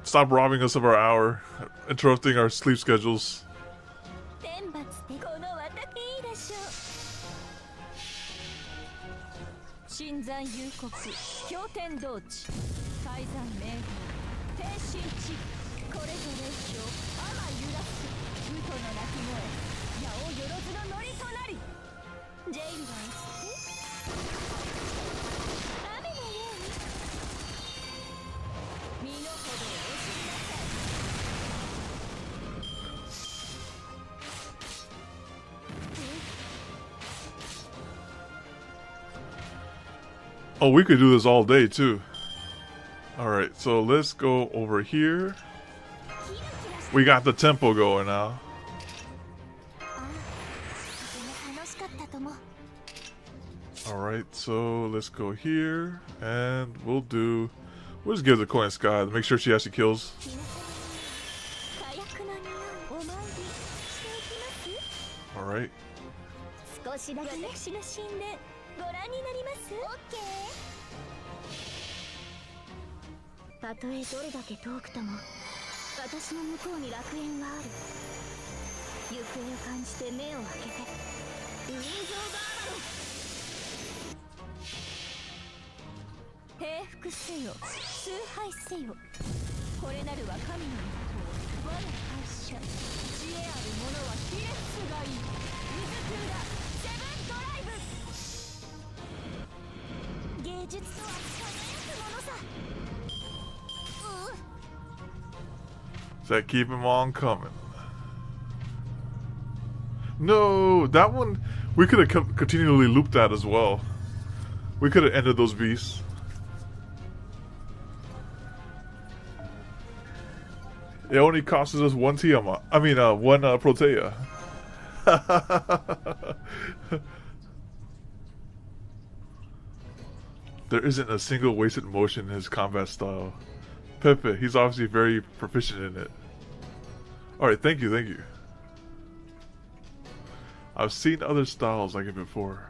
stop robbing us of our hour, interrupting our sleep schedules. Oh, we could do this all day too. Alright, so let's go over here. We got the tempo going now. Alright, so let's go here, and we'll just give the coin Sky to make sure she actually kills. Alright. 少しだけ私の神殿ご覧になります？ たとえどれだけ遠くとも私の向こうに楽園はある。行方を感じて目を開けてウィンゾーバーバロ。平服せよ、崇拝せよ。これなるは神の一方、我が会社。知恵ある者はひれ伏がいい。水クーラー、セブンドライブ。芸術とは輝くものさ。So keep him on coming. No, that one we could have continually looped that as well. We could have ended those beasts. It only costs us one Tiamat. I mean, one Protea. There isn't a single wasted motion in his combat style. Pepe, he's obviously very proficient in it. Alright, thank you, thank you. I've seen other styles like it before.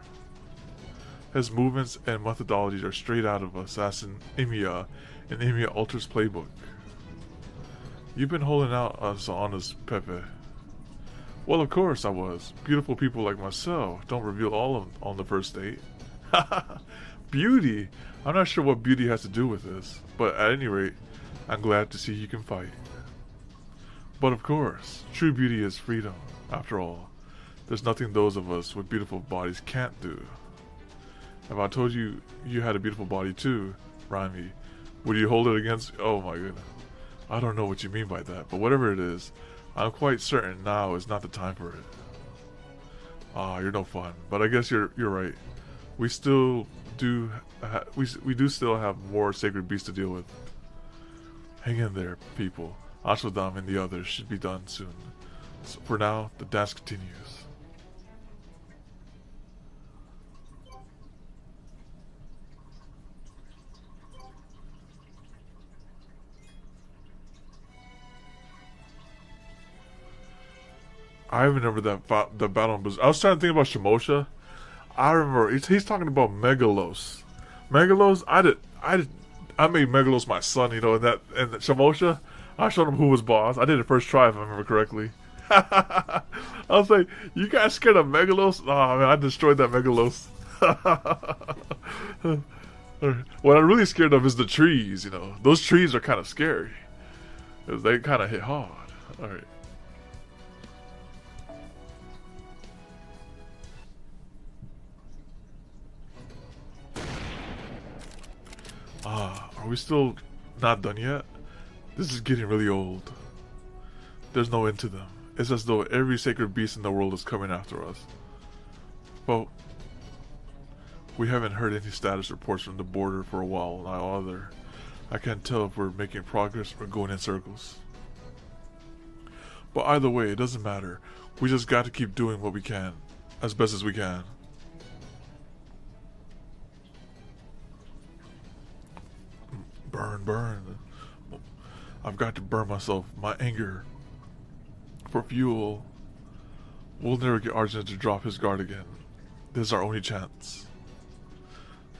His movements and methodologies are straight out of Assassin Emiya in Emiya Ultra's playbook. You've been holding out us on us, Pepe. Well, of course I was. Beautiful people like myself don't reveal all of them on the first date. Beauty! I'm not sure what beauty has to do with this, but at any rate, I'm glad to see you can fight. But of course, true beauty is freedom. After all, there's nothing those of us with beautiful bodies can't do. If I told you you had a beautiful body too, Raimi, would you hold it against... Oh my goodness. I don't know what you mean by that, but whatever it is, I'm quite certain now is not the time for it. Ah, you're no fun, but I guess you're right. We still do we do still have more sacred beasts to deal with. Hang in there, people. Ashwadam and the others should be done soon. So for now, the dance continues. I remember that the battle. I was trying to think about Shimosha. I remember he's talking about Megalos. Megalos. I made Megalos my son. You know, and Shimosha. I showed him who was boss. I did it first try if I remember correctly. I was like, "You guys scared of Megalos?" Oh man, I destroyed that Megalos. What I'm really scared of is the trees. You know, those trees are kind of scary. They kind of hit hard. All right. Are we still not done yet? This is getting really old. There's no end to them. It's as though every sacred beast in the world is coming after us. Well, We haven't heard any status reports from the border for a while now either. I can't tell if we're making progress or going in circles. But either way, it doesn't matter. We just got to keep doing what we can, as best as we can. Burn, burn. I've got to burn myself, my anger, for fuel. We'll never get Arjun to drop his guard again. This is our only chance.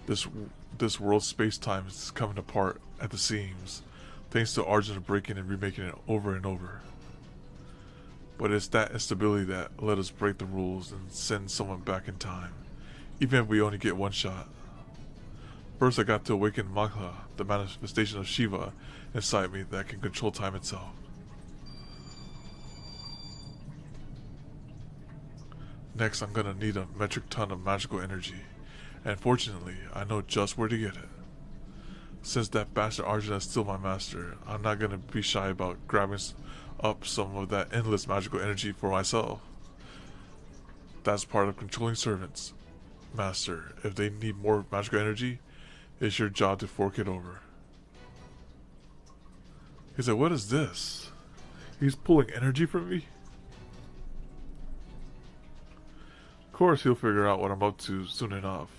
This world's space-time is coming apart at the seams, thanks to Arjun breaking and remaking it over and over. But it's that instability that let us break the rules and send someone back in time, even if we only get one shot. First I got to awaken Magha, the manifestation of Shiva inside me that can control time itself. Next I'm gonna need a metric ton of magical energy, and fortunately I know just where to get it. Since that bastard Arjun is still my master, I'm not gonna be shy about grabbing up some of that endless magical energy for myself. That's part of controlling servants, master. If they need more magical energy, it's your job to fork it over. He said, what is this? He's pulling energy from me? Of course he'll figure out what I'm up to soon enough.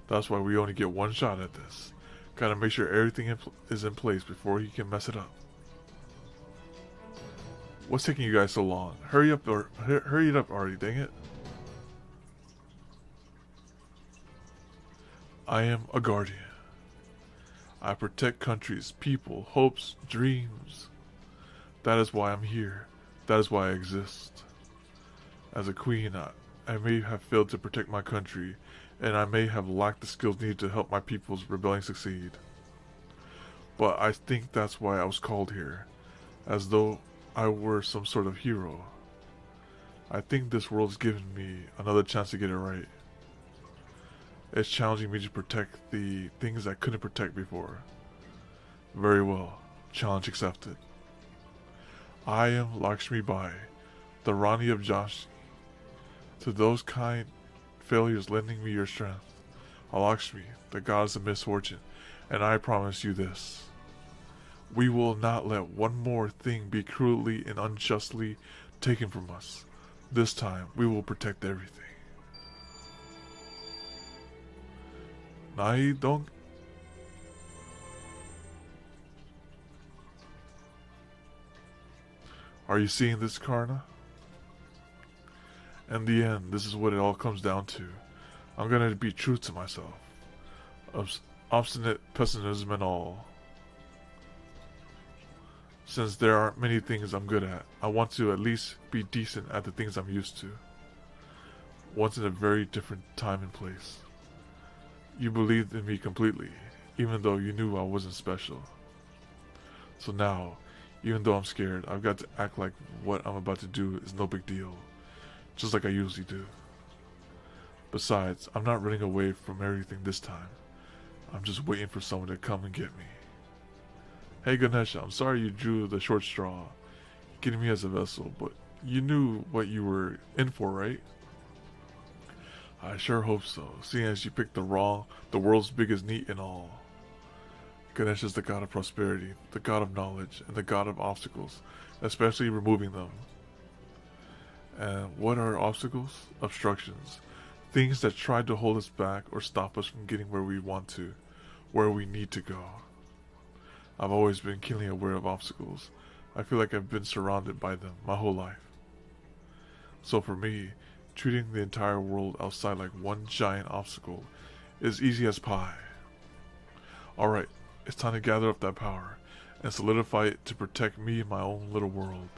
That's why we only get one shot at this. Gotta make sure everything is in place before he can mess it up. What's taking you guys so long? Hurry up already, dang it. I am a guardian. I protect countries, people, hopes, dreams. That is why I'm here. That is why I exist. As a queen, I may have failed to protect my country, and I may have lacked the skills needed to help my people's rebellion succeed. But I think that's why I was called here, as though I were some sort of hero. I think this world's given me another chance to get it right. It's challenging me to protect the things I couldn't protect before. Very well. Challenge accepted. I am Lakshmi Bai, the Rani of Jhansi. To those kind failures lending me your strength, Lakshmi, the goddess of misfortune, and I promise you this. We will not let one more thing be cruelly and unjustly taken from us. This time, we will protect everything. Nai Dong. Are you seeing this, Karna? In the end, this is what it all comes down to. I'm gonna be true to myself. Obstinate pessimism and all. Since there aren't many things I'm good at, I want to at least be decent at the things I'm used to. Once in a very different time and place. You believed in me completely, even though you knew I wasn't special. So now, even though I'm scared, I've got to act like what I'm about to do is no big deal, just like I usually do. Besides, I'm not running away from everything this time. I'm just waiting for someone to come and get me. Hey Ganesha, I'm sorry you drew the short straw, getting me as a vessel, but you knew what you were in for, right? I sure hope so, seeing as you picked the world's biggest need and all. Ganesha is the god of prosperity, the god of knowledge, and the god of obstacles, especially removing them. And what are obstacles? Obstructions. Things that try to hold us back or stop us from getting where we want to, where we need to go. I've always been keenly aware of obstacles. I feel like I've been surrounded by them my whole life. So for me, treating the entire world outside like one giant obstacle is easy as pie. Alright, it's time to gather up that power and solidify it to protect me and my own little world.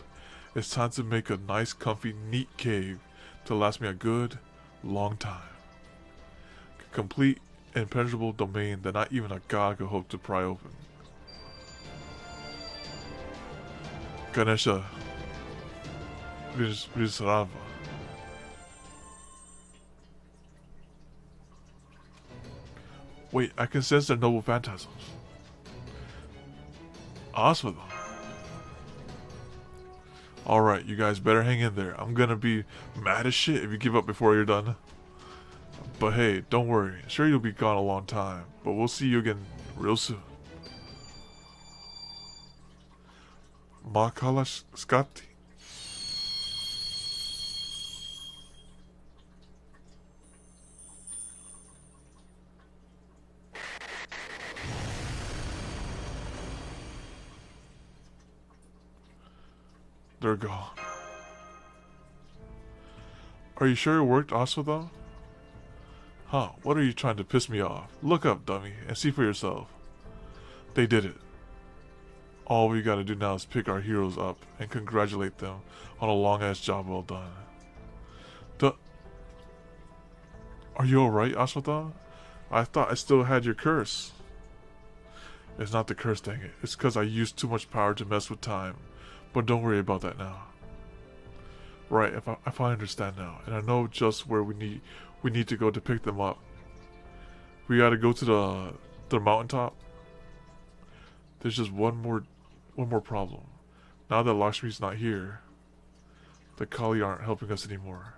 It's time to make a nice, comfy, neat cave to last me a good, long time. A complete, impenetrable domain that not even a god could hope to pry open. Ganesha Visarava. Wait, I can sense their noble phantasms. Ask for them. Alright, you guys better hang in there. I'm gonna be mad as shit if you give up before you're done. But hey, don't worry. Sure, you'll be gone a long time, but we'll see you again real soon. Makala Scatti. They're gone. Are you sure it worked, Aswatha? Huh, what are you trying to piss me off? Look up, dummy, and see for yourself. They did it. All we gotta do now is pick our heroes up and congratulate them on a long-ass job well done. Are you alright, Aswatha? I thought I still had your curse. It's not the curse, dang it. It's because I used too much power to mess with time. But don't worry about that now. Right, if I understand now, and I know just where we need to go to pick them up. We gotta go to the mountaintop. There's just one more problem. Now that Lakshmi's not here, the Kali aren't helping us anymore.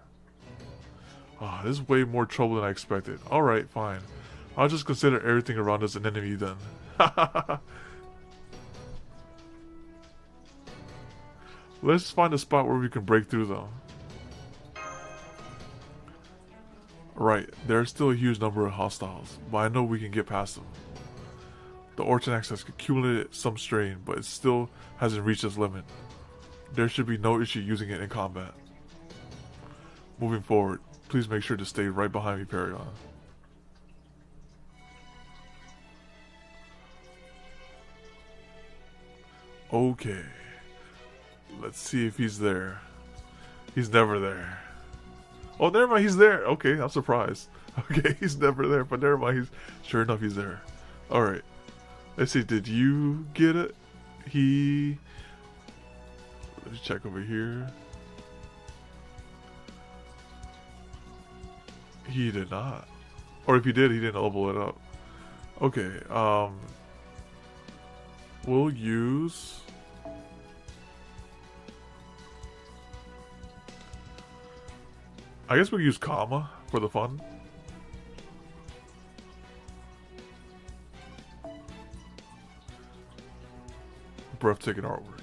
Ah, this is way more trouble than I expected. Alright, fine. I'll just consider everything around us an enemy then. Let's find a spot where we can break through them. Right, there's still a huge number of hostiles, but I know we can get past them. The Ortonax has accumulated some strain, but it still hasn't reached its limit. There should be no issue using it in combat. Moving forward, please make sure to stay right behind me, Paragon. Okay. Let's see if he's there. He's never there. Oh, never mind, he's there. Okay, I'm surprised. Okay, he's never there, but never mind. Sure enough, he's there. Alright. Let's see, did you get it? Let's check over here. He did not. Or if he did, he didn't level it up. Okay, we'll use... I guess we'll use Kama for the fun. Breathtaking artwork.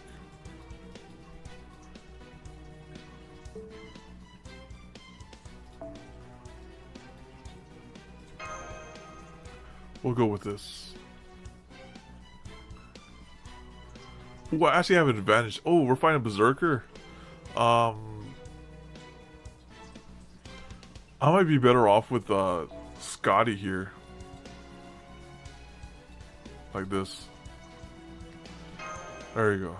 We'll go with this. Ooh, I actually have an advantage. Oh, we're fighting a Berserker. I might be better off with Scotty here. Like this. There you go.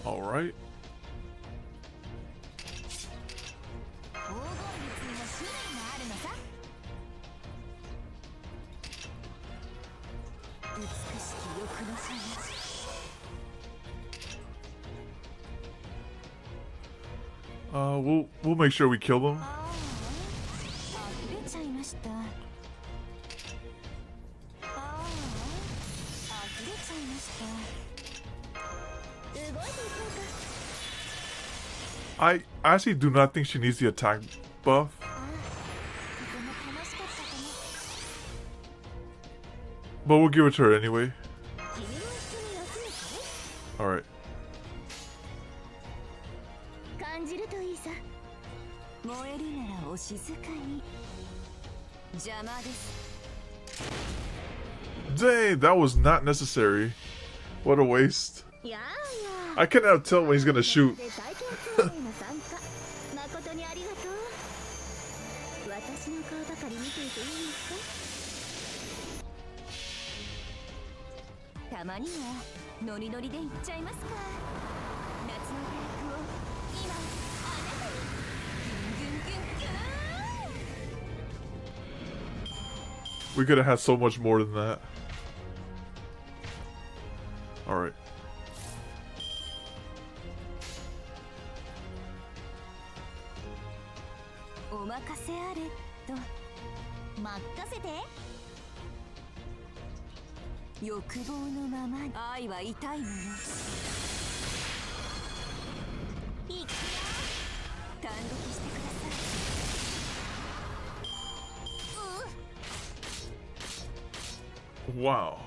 All right. We'll make sure we kill them. I actually do not think she needs the attack buff. But we'll give it to her anyway. Alright. Dang, that was not necessary. What a waste. I cannot tell when he's gonna shoot. We could have had so much more than that. Alright. お任せあれと。任せて。欲望のままに。愛は痛いもの。いくよ。単独してください。Wow.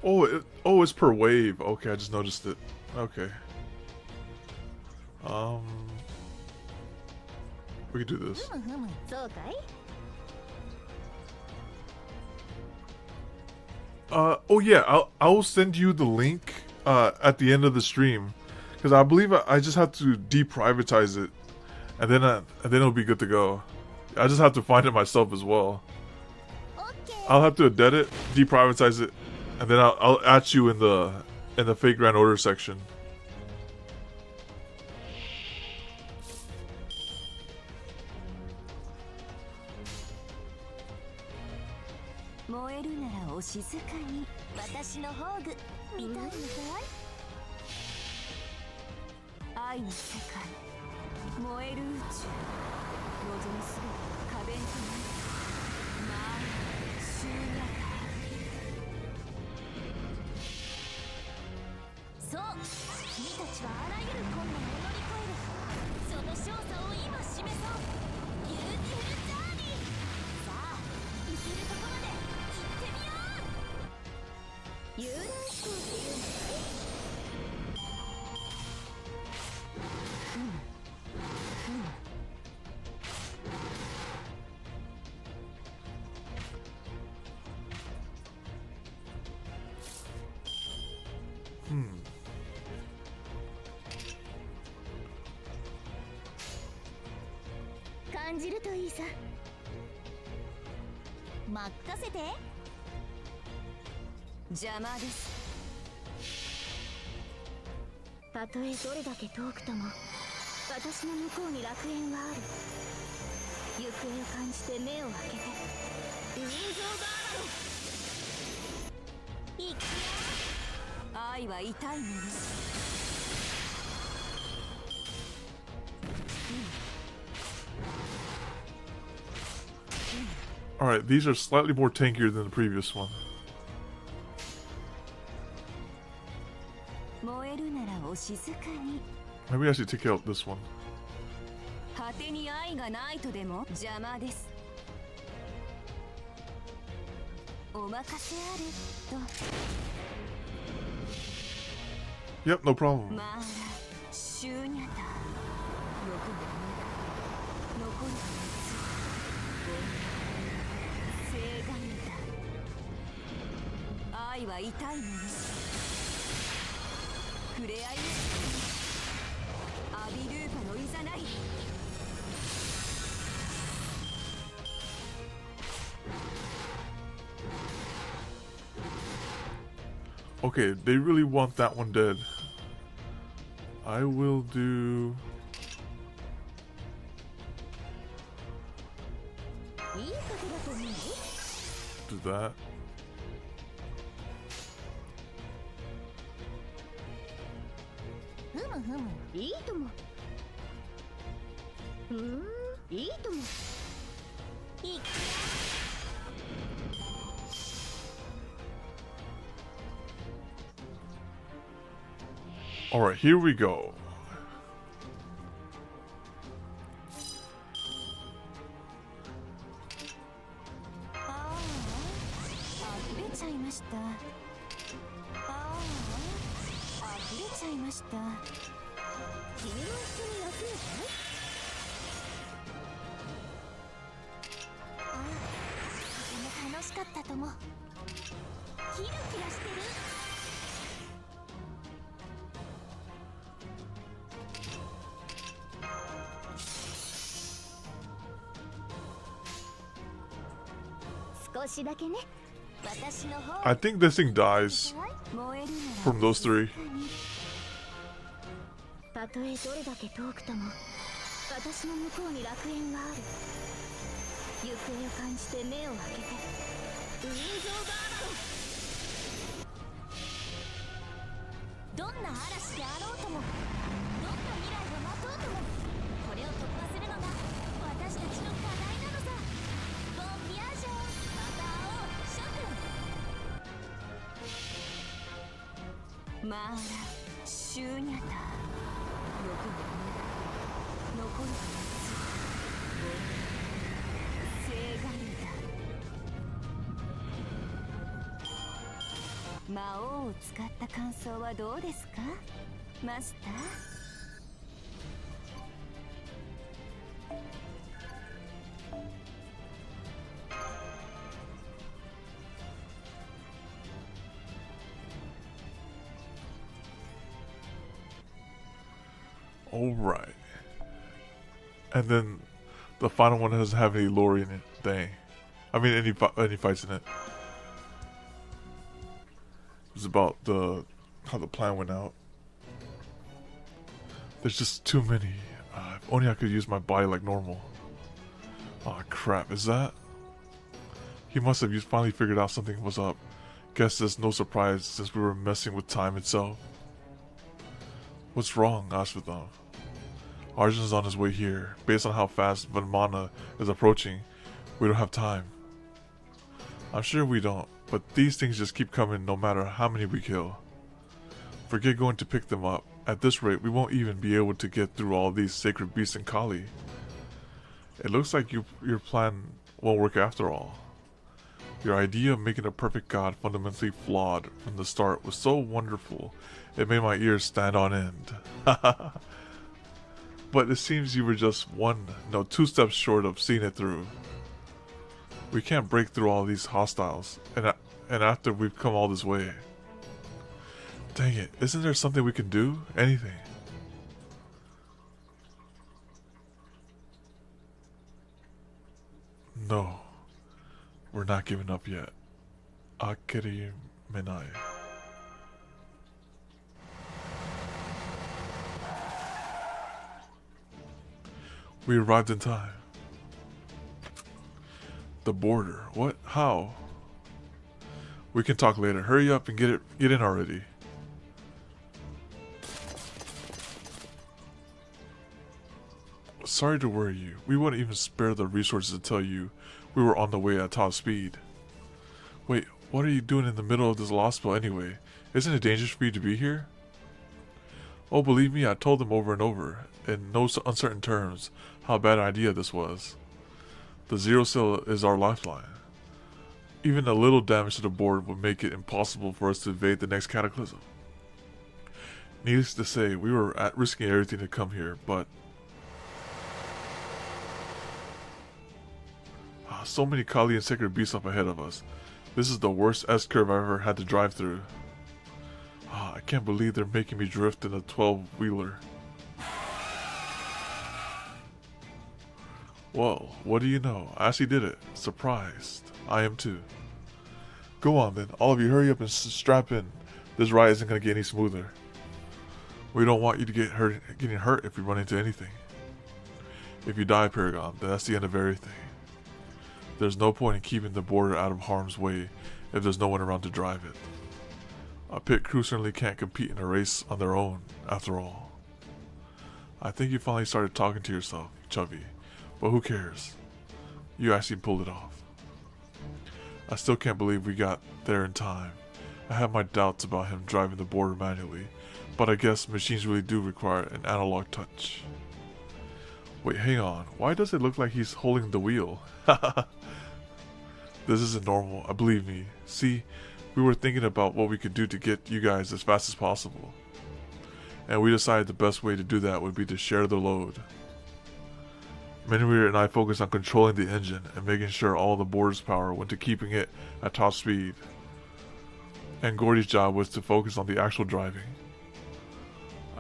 Oh, it's per wave. Okay, I just noticed it. Okay. We could do this. そうかい。Oh yeah, I will send you the link at the end of the stream, because I believe I just have to deprivatize it, and then it'll be good to go. I just have to find it myself as well. I'll have to edit it, deprivatize it, and then I'll add you in the fake grand order section. 燃えるならお静かに。私の宝具見たいのかい。愛の世界、燃える宇宙、望むすべて可弁となる。まあ終夜そう、君たちはあらゆる困難を乗り越える。その勝者を今示そう。ビューティフルジャーニー。さあ、行けるところまで行ってみよう。遊覧飛行っていうのかい。感じるといいさ。任せて。邪魔です。たとえどれだけ遠くとも私の向こうに楽園はある。行方を感じて目を開けて。ウィンゾーガード。いくよ。愛は痛いもの。Alright, these are slightly more tankier than the previous one. 燃えるならお静かに。 Maybe I should take out this one. 果てに愛がないとでも邪魔です。お任せあれと。 Yep, no problem. まあ、シューニャタ。残る夏。聖願だ。愛は痛いもの。触れ合いアビルーパのいざない。Okay, they really want that one dead. I will do... do that. Alright, here we go. I think this thing dies from those three. たとえどれだけ遠くとも私の向こうに楽園はある。行方を感じて目を開けて。ウィンゾーガード。どんな嵐であろうとも、どんな未来を待とうとも、これを突破するのたちの課題なのさ。ボンビアージョン、また会おう諸君。マーラシューニャタ残るは夏聖ガルダ。魔王を使った感想はどうですかマスター。Alright. And then the final one doesn't have any lore in it. Dang. I mean, any fights in it. It's about how the plan went out. There's just too many. If only I could use my body like normal. Aw, crap. Is that? He must have finally figured out something was up. Guess it's no surprise since we were messing with time itself. What's wrong? Asked Vidal. Arjun's on his way here. Based on how fast Vimana is approaching, we don't have time. I'm sure we don't, but these things just keep coming no matter how many we kill. Forget going to pick them up. At this rate, we won't even be able to get through all these sacred beasts in Kali. It looks like your plan won't work after all. Your idea of making a perfect god fundamentally flawed from the start was so wonderful, it made my ears stand on end. But it seems you were just two steps short of seeing it through. We can't break through all these hostiles, and after we've come all this way. Dang it, isn't there something we can do? Anything. No, we're not giving up yet. Akiri Menai. We arrived in time. The border. What? How? We can talk later. Hurry up and get in already. Sorry to worry you. We wouldn't even spare the resources to tell you we were on the way at top speed. Wait, what are you doing in the middle of this Lostbelt anyway? Isn't it dangerous for you to be here? Oh, believe me, I told them over and over, in no uncertain terms, how bad an idea this was. The Zero Cell is our lifeline. Even a little damage to the board would make it impossible for us to evade the next cataclysm. Needless to say, we were risking everything to come here, but so many Kali and sacred beasts up ahead of us. This is the worst S-curve I've ever had to drive through. I can't believe they're making me drift in a 12-wheeler. Whoa, what do you know? I actually did it. Surprised. I am too. Go on then, all of you hurry up and strap in. This ride isn't going to get any smoother. We don't want you to getting hurt if we run into anything. If you die, Paragon, then that's the end of everything. There's no point in keeping the border out of harm's way if there's no one around to drive it. A pit crew certainly can't compete in a race on their own, after all. I think you finally started talking to yourself, Chubby, but who cares? You actually pulled it off. I still can't believe we got there in time. I have my doubts about him driving the border manually, but I guess machines really do require an analog touch. Wait, hang on. Why does it look like he's holding the wheel? This isn't normal, believe me. See, we were thinking about what we could do to get you guys as fast as possible. And we decided the best way to do that would be to share the load. Menweir and I focused on controlling the engine and making sure all the border's power went to keeping it at top speed. And Gordy's job was to focus on the actual driving.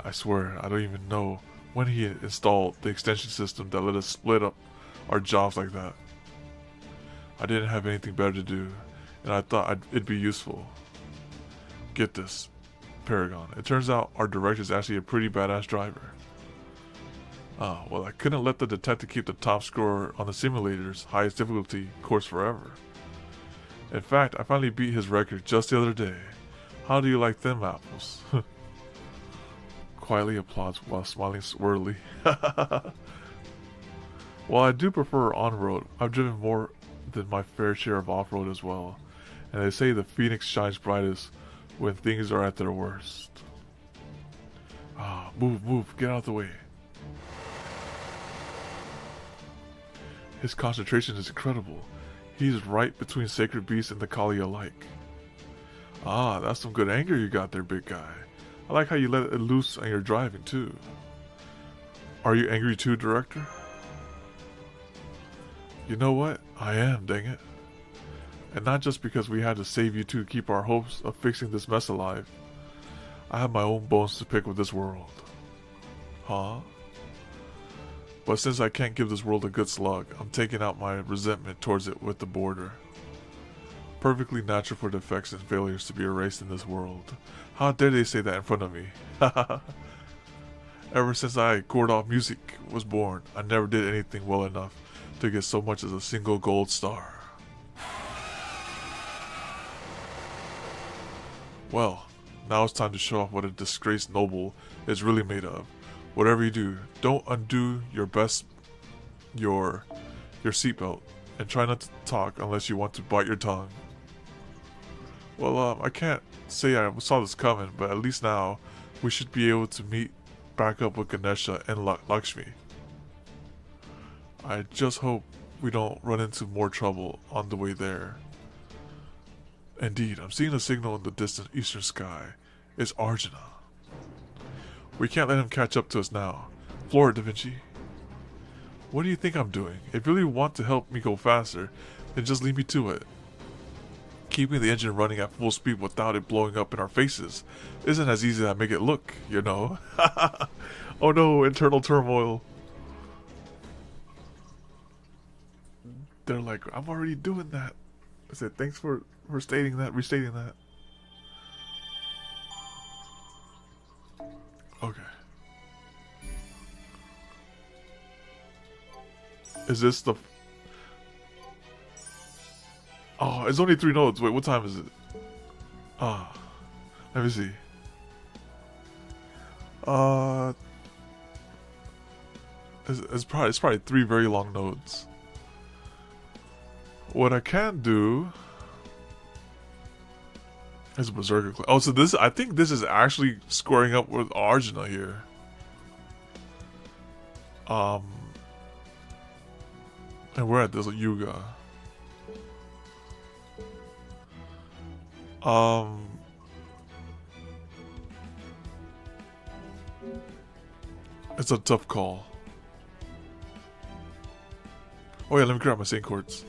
I swear, I don't even know when he installed the extension system that let us split up our jobs like that. I didn't have anything better to do, and I thought it'd be useful. Get this, Paragon. It turns out our director is actually a pretty badass driver. Well, I couldn't let the detective keep the top score on the simulator's highest difficulty course forever. In fact, I finally beat his record just the other day. How do you like them apples? Quietly applauds while smiling swirly. Well, I do prefer on-road. I've driven more than my fair share of off-road as well. And they say the Phoenix shines brightest when things are at their worst. Ah, move, get out of the way. His concentration is incredible. He's right between Sacred Beast and the Kali alike. Ah, that's some good anger you got there, big guy. I like how you let it loose on your driving, too. Are you angry too, Director? You know what? I am, dang it. And not just because we had to save you two to keep our hopes of fixing this mess alive. I have my own bones to pick with this world. Huh? But since I can't give this world a good slug, I'm taking out my resentment towards it with the border. Perfectly natural for defects and failures to be erased in this world. How dare they say that in front of me? Ever since I Chord Off Music was born, I never did anything well enough to get so much as a single gold star. Well, now it's time to show off what a disgraced noble is really made of. Whatever you do, don't undo your seatbelt, and try not to talk unless you want to bite your tongue. Well, I can't say I saw this coming, but at least now we should be able to meet back up with Ganesha and Lakshmi. I just hope we don't run into more trouble on the way there. Indeed, I'm seeing a signal in the distant eastern sky. It's Arjuna. We can't let him catch up to us now. Floor it, Da Vinci. What do you think I'm doing? If you really want to help me go faster, then just leave me to it. Keeping the engine running at full speed without it blowing up in our faces isn't as easy as I make it look, you know. Oh no, internal turmoil. They're like, I'm already doing that. I said, thanks for restating that. Okay. Is this the... Oh, it's only 3 notes. Wait, what time is it? Ah, let me see. It's probably 3 very long notes. What I can do is Berserker. Oh, so this, I think this is actually squaring up with Arjuna here. And we're at this Yuga. It's a tough call. Oh yeah, let me grab my Saint Quartz.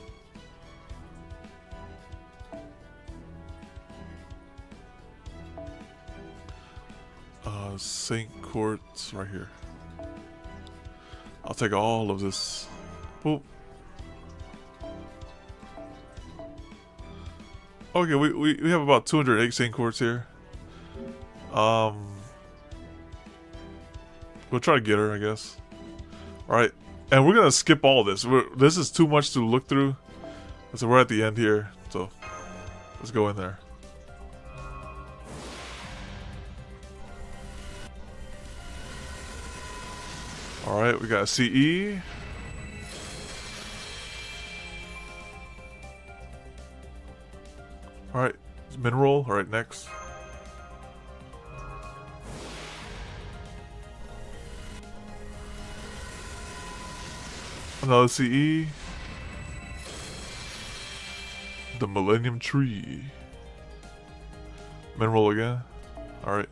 Saint Quartz right here. I'll take all of this. Boop. Okay, we have about 208 Saint Quartz here. We'll try to get her, I guess. Alright, and we're gonna skip all this. This is too much to look through. So we're at the end here, so let's go in there. Alright, we got CE. Alright, mineral. Alright, next. Another CE. The Millennium Tree. Mineral again. Alright.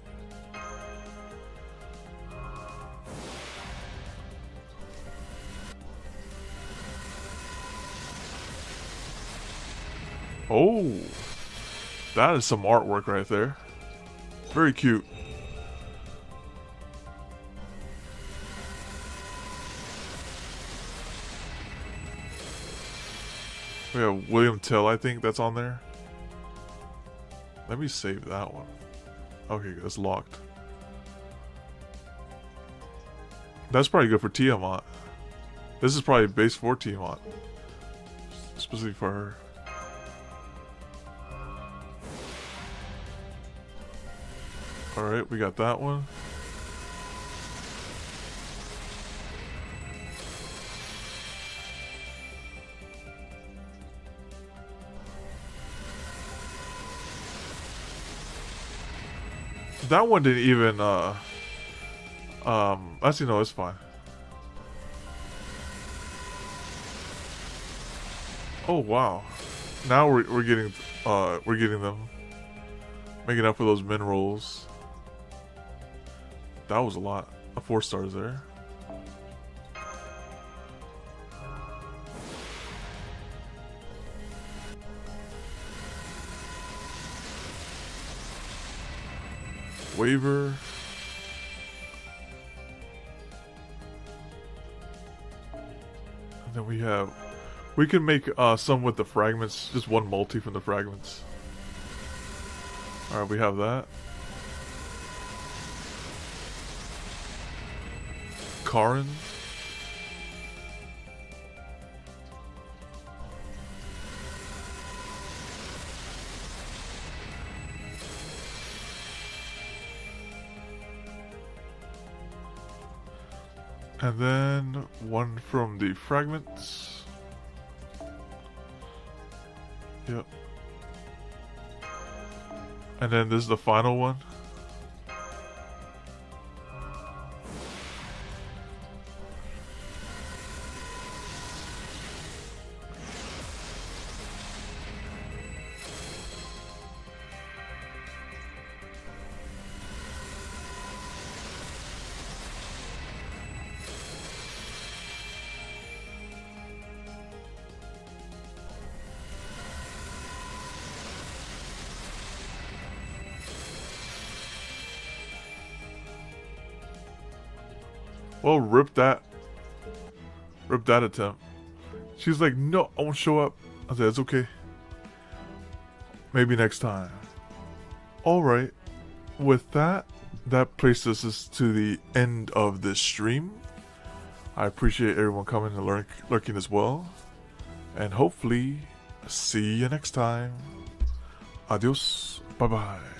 Oh, that is some artwork right there. Very cute. We have William Tell, I think that's on there. Let me save that one. Okay, it's locked. That's probably good for Tiamat. This is probably base for Tiamat. Specifically for her. Alright, we got that one. That one didn't even, actually, no, it's fine. Oh, wow. Now we're getting them. Making up for those min rolls. That was a lot. 4 stars there. Waiver. And then we can make some with the fragments, just one multi from the fragments. Alright, we have that. Karin. And then one from the fragments. Yep. And then this is the final one. Well, rip that attempt. She's like, no, I won't show up. I said, it's okay. Maybe next time. Alright. With that places us to the end of this stream. I appreciate everyone coming and lurking as well. And hopefully, see you next time. Adios. Bye-bye.